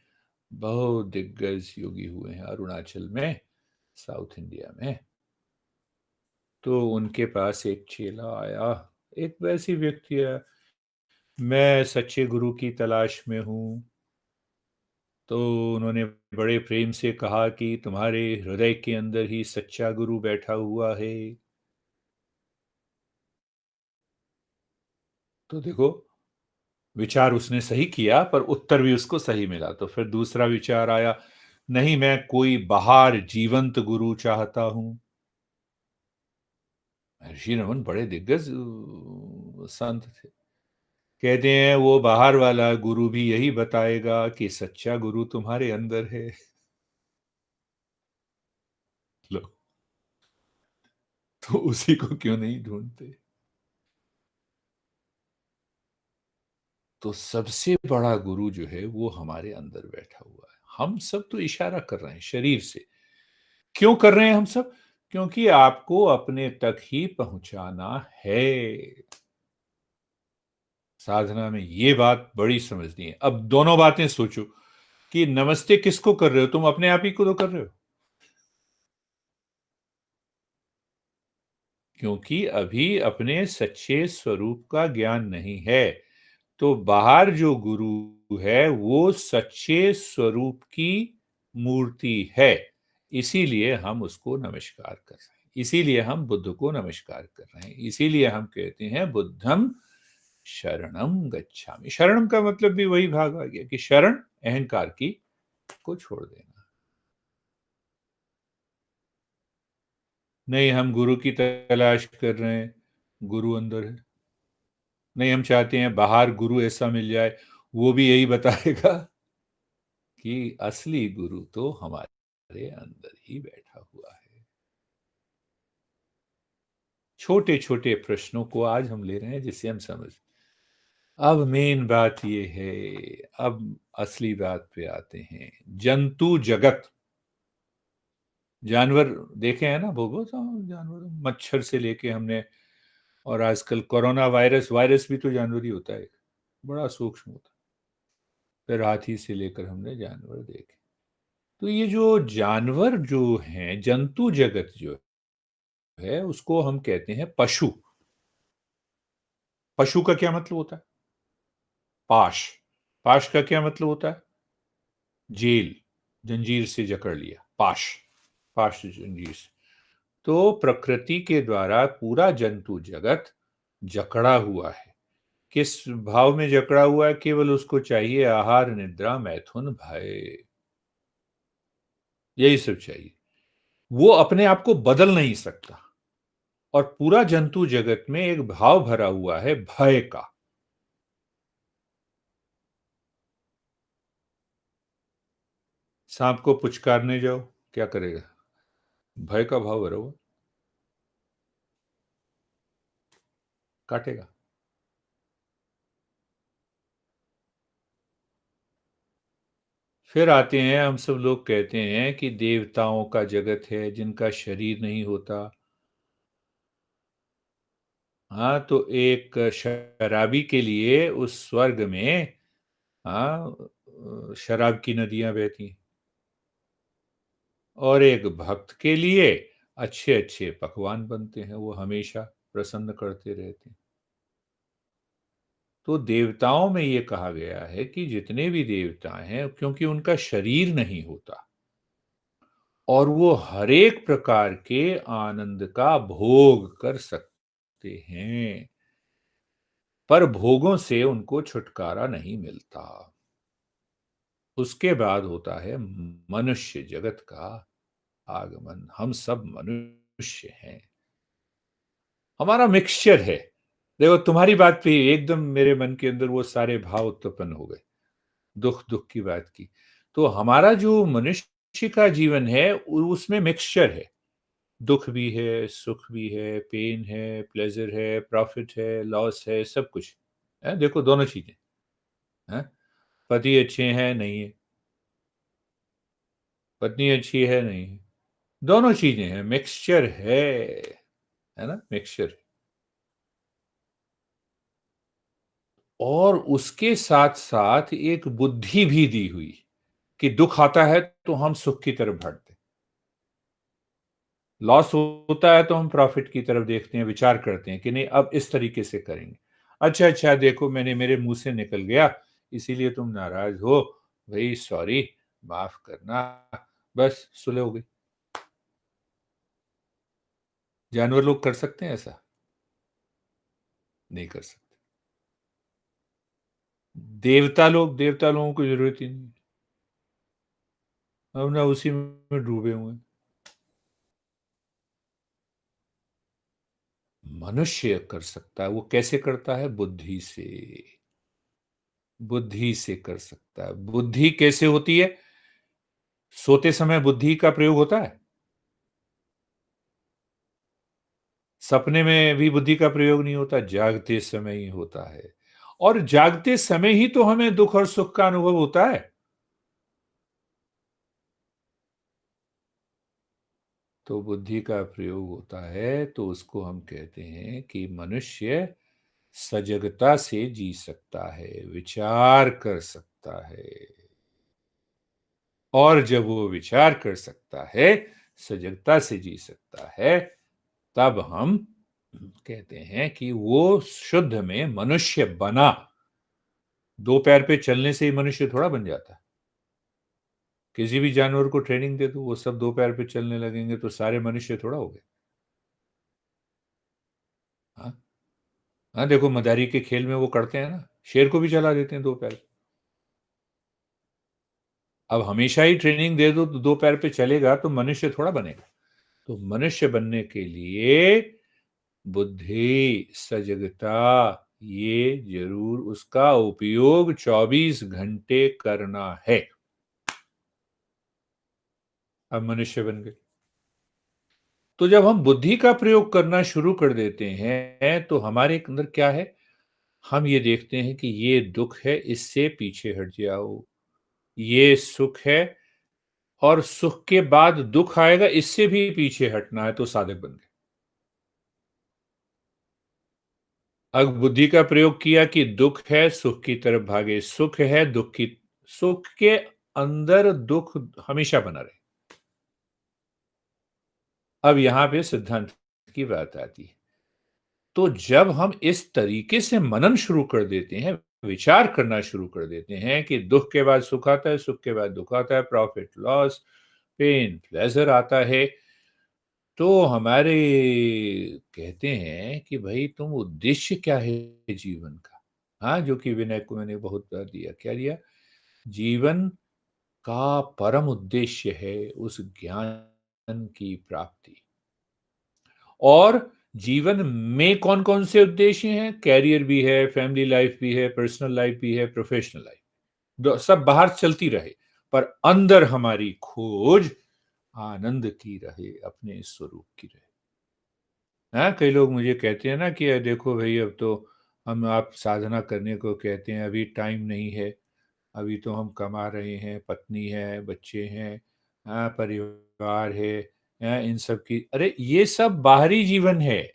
बहुत दिग्गज योगी हुए हैं अरुणाचल में, साउथ इंडिया में। तो उनके पास एक चेला आया, एक वैसी व्यक्ति है, मैं सच्चे गुरु की तलाश में हूं। तो उन्होंने बड़े प्रेम से कहा कि तुम्हारे हृदय के अंदर ही सच्चा गुरु बैठा हुआ है। तो देखो, विचार उसने सही किया पर उत्तर भी उसको सही मिला। तो फिर दूसरा विचार आया, नहीं मैं कोई बाहर जीवंत गुरु चाहता हूं। महर्षि रमन बड़े दिग्गज संत थे। कहते हैं वो बाहर वाला गुरु भी यही बताएगा कि सच्चा गुरु तुम्हारे अंदर है। लो, तो उसी को क्यों नहीं ढूंढते? तो सबसे बड़ा गुरु जो है वो हमारे अंदर बैठा हुआ है। हम सब तो इशारा कर रहे हैं शरीर से। क्यों कर रहे हैं हम सब? क्योंकि आपको अपने तक ही पहुंचाना है। साधना में ये बात बड़ी समझनी है। अब दोनों बातें सोचो कि नमस्ते किसको कर रहे हो? तुम अपने आप ही को तो कर रहे हो, क्योंकि अभी अपने सच्चे स्वरूप का ज्ञान नहीं है। तो बाहर जो गुरु है वो सच्चे स्वरूप की मूर्ति है, इसीलिए हम उसको नमस्कार कर रहे हैं, इसीलिए हम बुद्ध को नमस्कार कर रहे हैं, इसीलिए हम कहते हैं बुद्धम शरणम गच्छामि। शरणम का मतलब भी वही भाग आ गया कि शरण अहंकार की को छोड़ देना। नहीं हम गुरु की तलाश कर रहे हैं, गुरु अंदर है। नहीं हम चाहते हैं बाहर गुरु ऐसा मिल जाए, वो भी यही बताएगा कि असली गुरु तो हमारे अंदर ही बैठा हुआ है। छोटे छोटे प्रश्नों को आज हम ले रहे हैं जिससे हम समझ। अब मेन बात ये है, अब असली बात पे आते हैं। जंतु जगत, जानवर देखे हैं ना, बहुत बहुत जानवर, मच्छर से लेके हमने, और आजकल कोरोना वायरस, वायरस भी तो जानवर ही होता है, बड़ा सूक्ष्म होता है। फिर हाथी से लेकर हमने जानवर देखे। तो ये जो जानवर जो हैं, जंतु जगत जो है उसको हम कहते हैं पशु। पशु का क्या मतलब होता है? पाश। पाश का क्या मतलब होता है? जेल, जंजीर से जकड़ लिया, पाश। पाश जंजीर से। तो प्रकृति के द्वारा पूरा जंतु जगत जकड़ा हुआ है। किस भाव में जकड़ा हुआ है? केवल उसको चाहिए आहार, निद्रा, मैथुन, भय, यही सब चाहिए। वो अपने आप को बदल नहीं सकता। और पूरा जंतु जगत में एक भाव भरा हुआ है भय का। सांप को पुचकारने जाओ, क्या करेगा? भय का भाव भरा हुआ, काटेगा। फिर आते हैं, हम सब लोग कहते हैं कि देवताओं का जगत है जिनका शरीर नहीं होता। हाँ, तो एक शराबी के लिए उस स्वर्ग में, हाँ, शराब की नदियां बहती हैं, और एक भक्त के लिए अच्छे अच्छे पकवान बनते हैं, वो हमेशा प्रसन्न करते रहते हैं। तो देवताओं में ये कहा गया है कि जितने भी देवता हैं, क्योंकि उनका शरीर नहीं होता और वो हर एक प्रकार के आनंद का भोग कर सकते हैं, पर भोगों से उनको छुटकारा नहीं मिलता। उसके बाद होता है मनुष्य जगत का आगमन। हम सब मनुष्य हैं, हमारा मिक्सचर है। देखो, तुम्हारी बात पे एकदम मेरे मन के अंदर वो सारे भाव उत्पन्न हो गए, दुख दुख की बात की। तो हमारा जो मनुष्य का जीवन है, उसमें मिक्सचर है, दुख भी है, सुख भी है, पेन है, प्लेजर है, प्रॉफिट है, लॉस है, सब कुछ है। देखो, दोनों चीजें हैं। पति अच्छे हैं, नहीं है, पत्नी अच्छी है, नहीं है, दोनों चीजें हैं, मिक्सचर है ना, मिक्सचर। और उसके साथ साथ एक बुद्धि भी दी हुई कि दुख आता है तो हम सुख की तरफ बढ़ते, लॉस होता है तो हम प्रॉफिट की तरफ देखते हैं, विचार करते हैं कि नहीं अब इस तरीके से करेंगे। अच्छा अच्छा, देखो मैंने मेरे मुंह से निकल गया, इसीलिए तुम नाराज हो, भाई सॉरी, माफ करना, बस सुलह हो गई। जानवर लोग कर सकते हैं ऐसा? नहीं कर सकते। देवता लोगों को जरूरत ही नहीं, अब ना उसी में डूबे हुए हैं। मनुष्य कर सकता है, वो कैसे करता है? बुद्धि से। बुद्धि से कर सकता है। बुद्धि कैसे होती है? सोते समय बुद्धि का प्रयोग होता है, सपने में भी बुद्धि का प्रयोग नहीं होता, जागते समय ही होता है। और जागते समय ही तो हमें दुख और सुख का अनुभव होता है। तो बुद्धि का प्रयोग होता है, तो उसको हम कहते हैं कि मनुष्य सजगता से जी सकता है, विचार कर सकता है। और जब वो विचार कर सकता है, सजगता से जी सकता है, तब हम कहते हैं कि वो शुद्ध में मनुष्य बना। दो पैर पे चलने से ही मनुष्य थोड़ा बन जाता है। किसी भी जानवर को ट्रेनिंग दे दो, वो सब दो पैर पे चलने लगेंगे तो सारे मनुष्य थोड़ा हो गए। हाँ, हाँ, देखो मदारी के खेल में वो करते हैं ना, शेर को भी चला देते हैं दो पैर। अब हमेशा ही ट्रेनिंग दे दो तो दो पैर पे चलेगा तो मनुष्य थोड़ा बनेगा। तो मनुष्य बनने के लिए बुद्धि, सजगता, ये जरूर उसका उपयोग 24 घंटे करना है। अब मनुष्य बन गए। तो जब हम बुद्धि का प्रयोग करना शुरू कर देते हैं तो हमारे अंदर क्या है? हम ये देखते हैं कि ये दुख है, इससे पीछे हट जाओ। ये सुख है और सुख के बाद दुख आएगा, इससे भी पीछे हटना है, तो साधक बन गए। अब बुद्धि का प्रयोग किया कि दुख है, सुख की तरफ भागे, सुख है, दुख की, सुख के अंदर दुख हमेशा बना रहे। अब यहां पे सिद्धांत की बात आती है। तो जब हम इस तरीके से मनन शुरू कर देते हैं, विचार करना शुरू कर देते हैं कि दुख के बाद सुख आता है, सुख के बाद दुख आता है, प्रॉफिट लॉस, पेन प्लेजर आता है, तो हमारे कहते हैं कि भाई तुम उद्देश्य क्या है जीवन का? हाँ, जो कि विनय को मैंने बहुत बार दिया, क्या दिया? जीवन का परम उद्देश्य है उस ज्ञान की प्राप्ति। और जीवन में कौन कौन से उद्देश्य हैं? कैरियर भी है, फैमिली लाइफ भी है, पर्सनल लाइफ भी है, प्रोफेशनल लाइफ, सब बाहर चलती रहे, पर अंदर हमारी खोज आनंद की रहे, अपने स्वरूप की रहे। हाँ, कई लोग मुझे कहते हैं ना कि देखो भई अब तो हम आप साधना करने को कहते हैं, अभी टाइम नहीं है, अभी तो हम कमा रहे हैं, पत्नी है, बच्चे हैं, परिवार है, इन सब की अरे ये सब बाहरी जीवन है।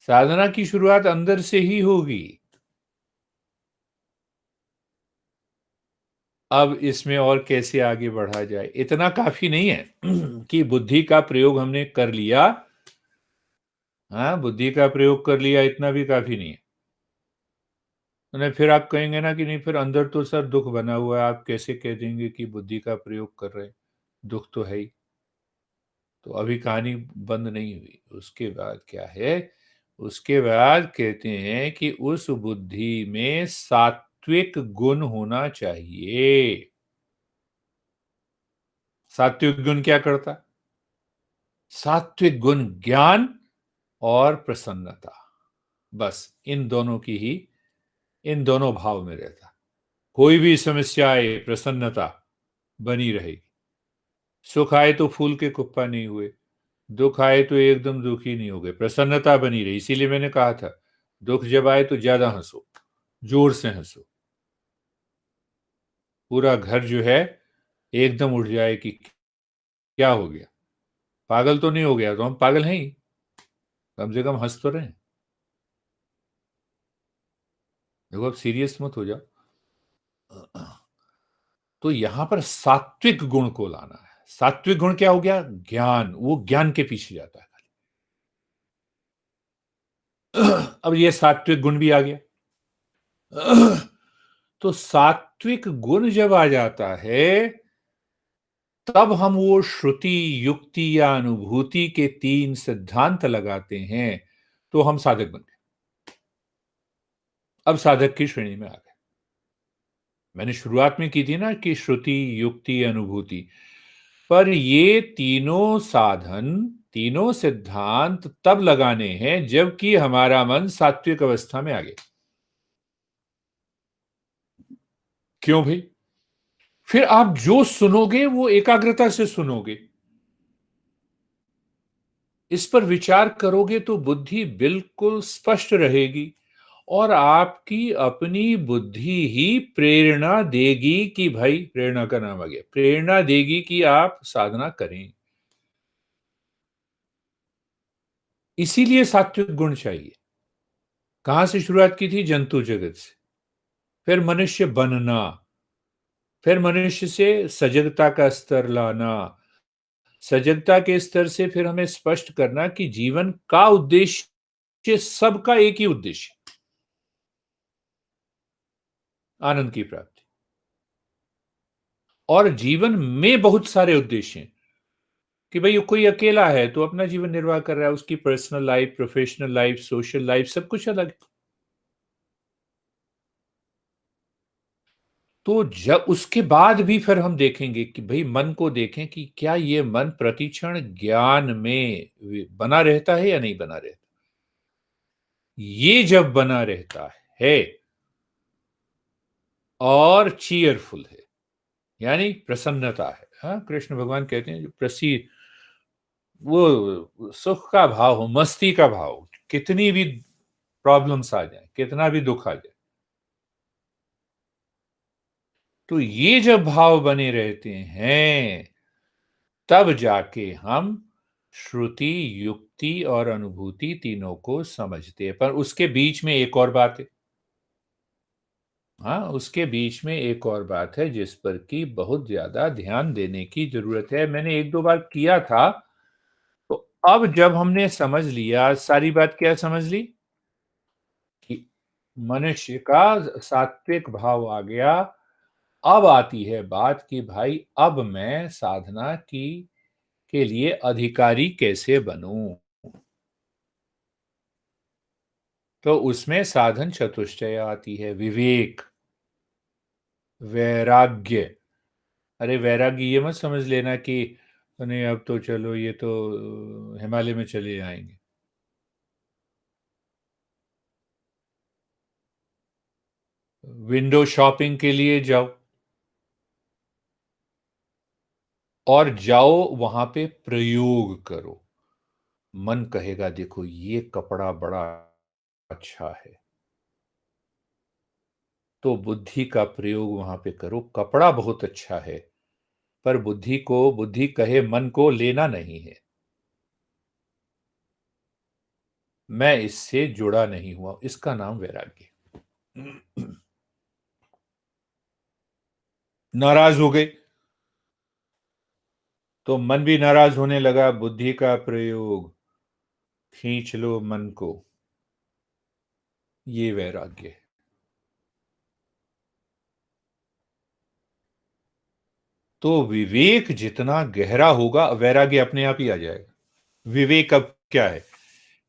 साधना की शुरुआत अंदर से ही होगी। अब इसमें और कैसे आगे बढ़ा जाए? इतना काफ़ी नहीं है कि बुद्धि का प्रयोग हमने कर लिया, हाँ, बुद्धि का प्रयोग कर लिया इतना भी काफ़ी नहीं है। नहीं फिर आप कहेंगे ना कि नहीं फिर अंदर तो सर दुःख बना हुआ है, आप कैसे कह देंगे कि बुद्धि का प्रयोग कर रहे हैं? दुःख तो है ही। तो अभी कहानी बंद नहीं हुई। उसके बाद क्या है, उसके बाद कहते हैं कि उस बुद्धि में सात्विक गुण होना चाहिए। सात्विक गुण क्या करता है? सात्विक गुण ज्ञान और प्रसन्नता, बस इन दोनों भाव में रहता। कोई भी समस्या आए, प्रसन्नता बनी रहेगी। सुख आए तो फूल के कुप्पा नहीं हुए, दुख आए तो एकदम दुखी नहीं हो गए, प्रसन्नता बनी रही। इसीलिए मैंने कहा था, दुख जब आए तो ज्यादा हंसो, जोर से हंसो, पूरा घर जो है एकदम उठ जाए कि क्या हो गया, पागल तो नहीं हो गया? तो हम पागल हैं ही, कम से कम हंस तो रहे हैं। देखो अब सीरियस मत हो जाओ। तो यहां पर सात्विक गुण को लाना है। सात्विक गुण क्या हो गया? ज्ञान, वो ज्ञान के पीछे जाता है। अब ये सात्विक गुण भी आ गया। तो सात्विक गुण जब आ जाता है, तब हम वो श्रुति, युक्ति या अनुभूति के 3 सिद्धांत लगाते हैं, तो हम साधक बन गए। अब साधक की श्रेणी में आ गए। मैंने शुरुआत में की थी ना कि श्रुति, युक्ति, अनुभूति, पर ये तीनों साधन, तीनों सिद्धांत तब लगाने हैं जबकि हमारा मन सात्विक अवस्था में आ गया। क्यों भाई? फिर आप जो सुनोगे वो एकाग्रता से सुनोगे, इस पर विचार करोगे तो बुद्धि बिल्कुल स्पष्ट रहेगी, और आपकी अपनी बुद्धि ही प्रेरणा देगी कि भाई, प्रेरणा का नाम आ गया, प्रेरणा देगी कि आप साधना करें। इसीलिए सात्विक गुण चाहिए। कहां से शुरुआत की थी? जंतु जगत से, फिर मनुष्य बनना, फिर मनुष्य से सजगता का स्तर लाना, सजगता के स्तर से फिर हमें स्पष्ट करना कि जीवन का उद्देश्य सबका एक ही उद्देश्य, आनंद की प्राप्ति। और जीवन में बहुत सारे उद्देश्य हैं कि भाई कोई अकेला है तो अपना जीवन निर्वाह कर रहा है, उसकी personal life, professional life, social life, सब कुछ अलग है। तो जब उसके बाद भी फिर हम देखेंगे कि भाई मन को देखें कि क्या ये मन प्रतिक्षण ज्ञान में बना रहता है या नहीं बना रहता। ये जब बना रहता है और चीयरफुल है, यानी प्रसन्नता है, हाँ, कृष्ण भगवान कहते हैं जो प्रसीद, वो सुख का भाव हो, मस्ती का भाव हो, कितनी भी प्रॉब्लम्स आ जाए, कितना भी दुख आ जाए, तो ये जब भाव बने रहते हैं, तब जाके हम श्रुति, युक्ति और अनुभूति तीनों को समझते हैं। पर उसके बीच में एक और बात है, हाँ, उसके बीच में एक और बात है जिस पर कि बहुत ज्यादा ध्यान देने की जरूरत है। मैंने एक दो बार किया था, तो अब जब हमने समझ लिया, सारी बात क्या समझ ली कि मनुष्य का सात्विक भाव आ गया, अब आती है बात कि भाई अब मैं साधना की के लिए अधिकारी कैसे बनूं। तो उसमें साधन चतुष्टय आती है, विवेक, वैराग्य। अरे वैराग्य ये मत समझ लेना कि नहीं अब तो चलो ये तो हिमालय में चले आएंगे। विंडो शॉपिंग के लिए जाओ, और जाओ वहां पे प्रयोग करो। मन कहेगा देखो ये कपड़ा बड़ा अच्छा है, तो बुद्धि का प्रयोग वहां पे करो, कपड़ा बहुत अच्छा है, पर बुद्धि कहे मन को लेना नहीं है, मैं इससे जुड़ा नहीं हुआ, इसका नाम वैराग्य। नाराज हो गए तो मन भी नाराज होने लगा, बुद्धि का प्रयोग, खींच लो मन को, ये वैराग्य है। तो विवेक जितना गहरा होगा वैराग्य अपने आप ही आ जाएगा। विवेक अब क्या है?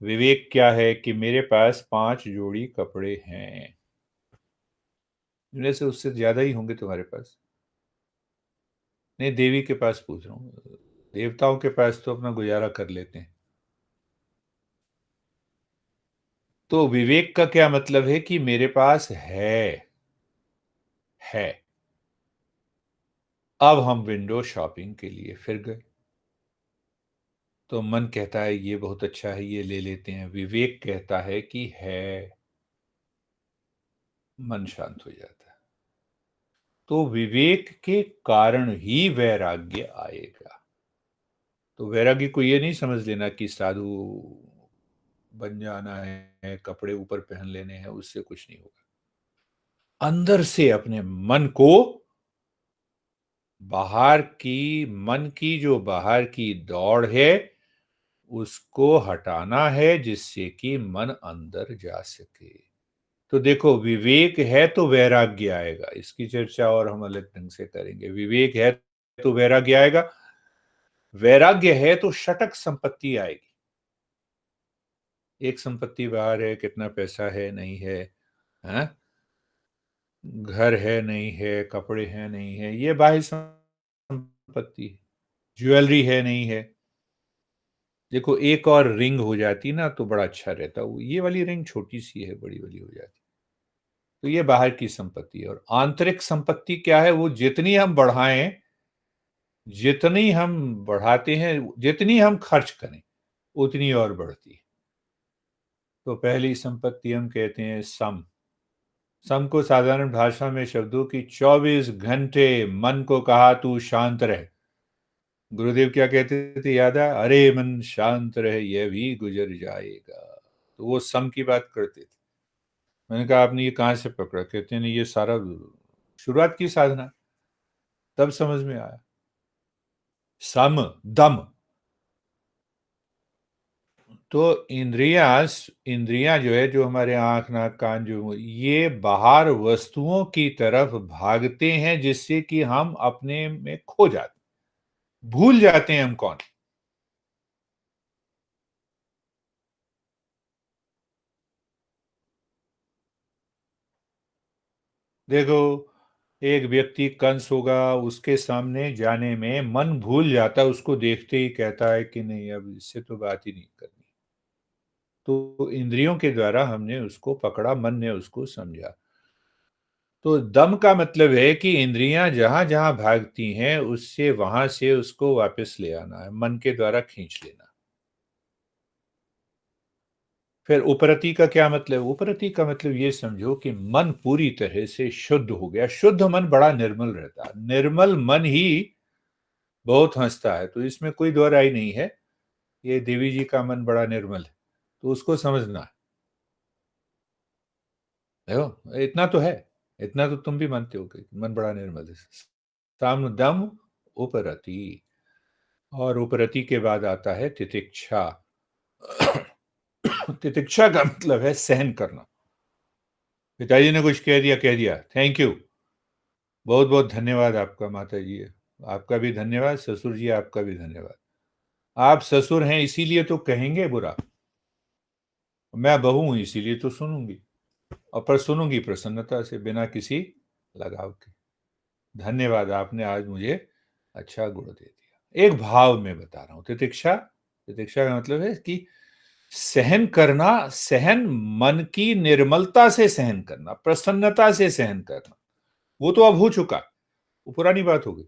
विवेक क्या है कि मेरे पास 5 जोड़ी कपड़े हैं, इनमें से उससे ज्यादा ही होंगे तुम्हारे पास। नहीं, देवी के पास पूछ रहा हूं, देवताओं के पास तो अपना गुजारा कर लेते हैं। तो विवेक का क्या मतलब है कि मेरे पास है। अब हम विंडो शॉपिंग के लिए फिर गए, तो मन कहता है ये बहुत अच्छा है, ये ले लेते हैं। विवेक कहता है कि है, मन शांत हो जाता है। तो विवेक के कारण ही वैराग्य आएगा। तो वैराग्य को ये नहीं समझ लेना कि साधु बन जाना है, कपड़े ऊपर पहन लेने हैं, उससे कुछ नहीं होगा। अंदर से अपने मन को, बाहर की मन की जो बाहर की दौड़ है उसको हटाना है, जिससे कि मन अंदर जा सके। तो देखो, विवेक है तो वैराग्य आएगा, इसकी चर्चा और हम अलग ढंग से करेंगे। विवेक है तो वैराग्य आएगा, वैराग्य है तो षटक संपत्ति आएगी। एक संपत्ति बाहर है, कितना पैसा है नहीं है, हैं? घर है नहीं है, कपड़े हैं नहीं है, ये बाह्य संपत्ति है। ज्वेलरी है नहीं है। देखो, एक और रिंग हो जाती ना तो बड़ा अच्छा रहता, वो ये वाली रिंग छोटी सी है, बड़ी वाली हो जाती। तो ये बाहर की संपत्ति है। और आंतरिक संपत्ति क्या है? वो जितनी हम बढ़ाएं, जितनी हम बढ़ाते हैं, जितनी हम खर्च करें, उतनी और बढ़ती है। तो पहली संपत्ति हम कहते हैं सम। सम को साधारण भाषा में शब्दों की 24 घंटे मन को कहा तू शांत रह। गुरुदेव क्या कहते थे याद है? अरे मन शांत रहे, यह भी गुजर जाएगा। तो वो सम की बात करते थे। मैंने कहा आपने ये कहां से पकड़ा? कहते हैं नहीं, ये सारा शुरुआत की साधना, तब समझ में आया। सम, दम। तो इंद्रियां जो है, जो हमारे आंख नाक कान, जो ये बाहर वस्तुओं की तरफ भागते हैं, जिससे कि हम अपने में खो जाते, भूल जाते हैं हम कौन। देखो, एक व्यक्ति कंस होगा, उसके सामने जाने में मन भूल जाता है, उसको देखते ही कहता है कि नहीं, अब इससे तो बात ही नहीं करनी। तो इंद्रियों के द्वारा हमने उसको पकड़ा, मन ने उसको समझा। तो दम का मतलब है कि इंद्रियां जहां जहां भागती हैं, उससे वहां से उसको वापस ले आना है, मन के द्वारा खींच लेना। फिर उपरति का क्या मतलब? उपरति का मतलब ये समझो कि मन पूरी तरह से शुद्ध हो गया। शुद्ध मन बड़ा निर्मल रहता है, निर्मल मन ही बहुत हंसता है। तो इसमें कोई दो राय नहीं है, ये देवी जी का मन बड़ा निर्मल है, तो उसको समझना है। देखो, इतना तो है, इतना तो तुम भी मानते हो कि मन बड़ा निर्मल है। साम दम उपरति। और उपरति के बाद आता है तितिक्षा। तितिक्षा का मतलब है सहन करना। पिताजी ने कुछ कह दिया, थैंक यू, बहुत बहुत धन्यवाद आपका माता जी। आपका भी धन्यवाद ससुर जी, आपका भी धन्यवाद। आप ससुर हैं इसीलिए तो कहेंगे बुरा, मैं बहू हूं इसीलिए तो सुनूंगी, और पर सुनूंगी प्रसन्नता से, बिना किसी लगाव के। धन्यवाद, आपने आज मुझे अच्छा गुण दे दिया। एक भाव में बता रहा हूं, तितिक्षा। तितिक्षा का मतलब है कि सहन करना, सहन, मन की निर्मलता से सहन करना, प्रसन्नता से सहन करना। वो तो अब हो चुका, वो पुरानी बात हो गई।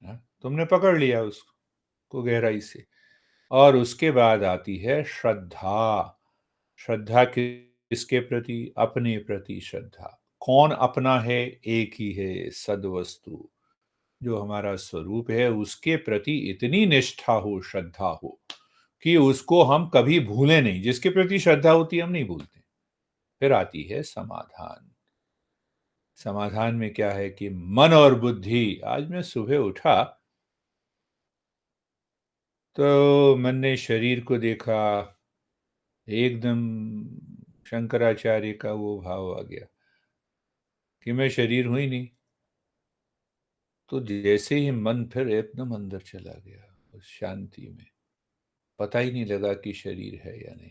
हाँ? तुमने पकड़ लिया उसको गहराई से। और उसके बाद आती है श्रद्धा। श्रद्धा किसके प्रति? अपने प्रति श्रद्धा। कौन अपना है? एक ही है, सद्वस्तु, जो हमारा स्वरूप है, उसके प्रति इतनी निष्ठा हो, श्रद्धा हो, कि उसको हम कभी भूलें नहीं। जिसके प्रति श्रद्धा होती है हम नहीं भूलते। फिर आती है समाधान। समाधान में क्या है कि मन और बुद्धि। आज मैं सुबह उठा तो मन ने शरीर को देखा, एकदम शंकराचार्य का वो भाव आ गया कि मैं शरीर हूं ही नहीं। तो जैसे ही मन फिर एकदम अंदर चला गया उस शांति में, पता ही नहीं लगा कि शरीर है या नहीं।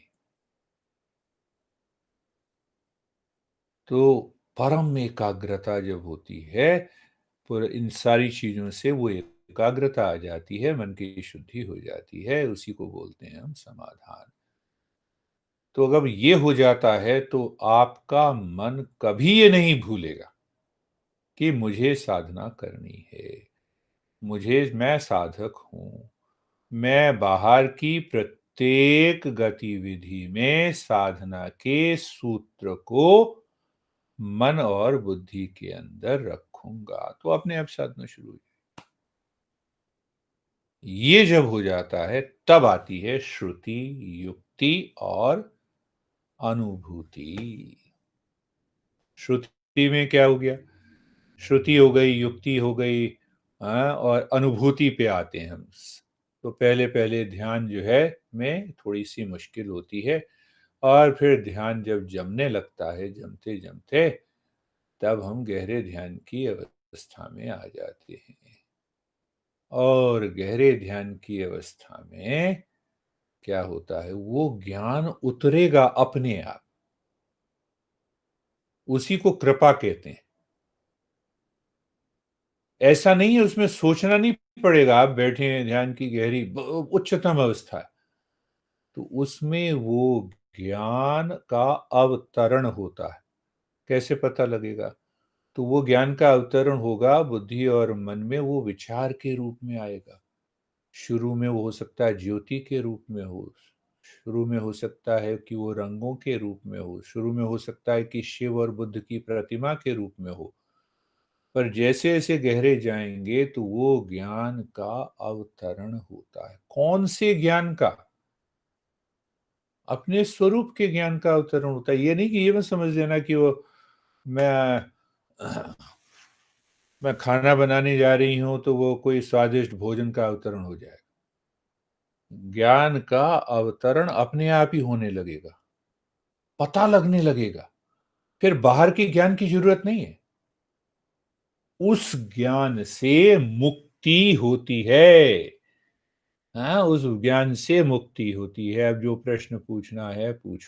तो परम एकाग्रता जब होती है, पर इन सारी चीजों से वो एकाग्रता आ जाती है, मन की शुद्धि हो जाती है, उसी को बोलते हैं हम समाधान। तो अगर ये हो जाता है तो आपका मन कभी ये नहीं भूलेगा कि मुझे साधना करनी है, मैं साधक हूं। मैं बाहर की प्रत्येक गतिविधि में साधना के सूत्र को मन और बुद्धि के अंदर रखूंगा, तो अपने आप साधना शुरू हो। ये जब हो जाता है तब आती है श्रुति, युक्ति और अनुभूति। श्रुति में क्या हो गया? श्रुति हो गई, युक्ति हो गई, हाँ, और अनुभूति पे आते हैं हम। तो पहले पहले ध्यान जो है में थोड़ी सी मुश्किल होती है, और फिर ध्यान जब जमने लगता है, जमते जमते, तब हम गहरे ध्यान की अवस्था में आ जाते हैं। और गहरे ध्यान की अवस्था में क्या होता है? वो ज्ञान उतरेगा अपने आप। उसी को कृपा कहते हैं। ऐसा नहीं है उसमें सोचना नहीं पड़ेगा। आप बैठे हैं, ध्यान की गहरी उच्चतम अवस्था है, तो उसमें वो ज्ञान का अवतरण होता है। कैसे पता लगेगा? तो वो ज्ञान का अवतरण होगा बुद्धि और मन में, वो विचार के रूप में आएगा। शुरू में वो हो सकता है ज्योति के रूप में हो, शुरू में हो सकता है कि वो रंगों के रूप में हो, शुरू में हो सकता है कि शिव और बुद्ध की प्रतिमा के रूप में हो। पर जैसे जैसे गहरे जाएंगे तो वो ज्ञान का अवतरण होता है। कौन से ज्ञान का? अपने स्वरूप के ज्ञान का अवतरण होता है। ये नहीं कि ये मत समझ लेना कि वो मैं मैं खाना बनाने जा रही हूं तो वो कोई स्वादिष्ट भोजन का अवतरण हो जाएगा। ज्ञान का अवतरण अपने आप ही होने लगेगा, पता लगने लगेगा। फिर बाहर के ज्ञान की जरूरत नहीं है। उस ज्ञान से मुक्ति होती है। हाँ, उस ज्ञान से मुक्ति होती है। अब जो प्रश्न पूछना है पूछो।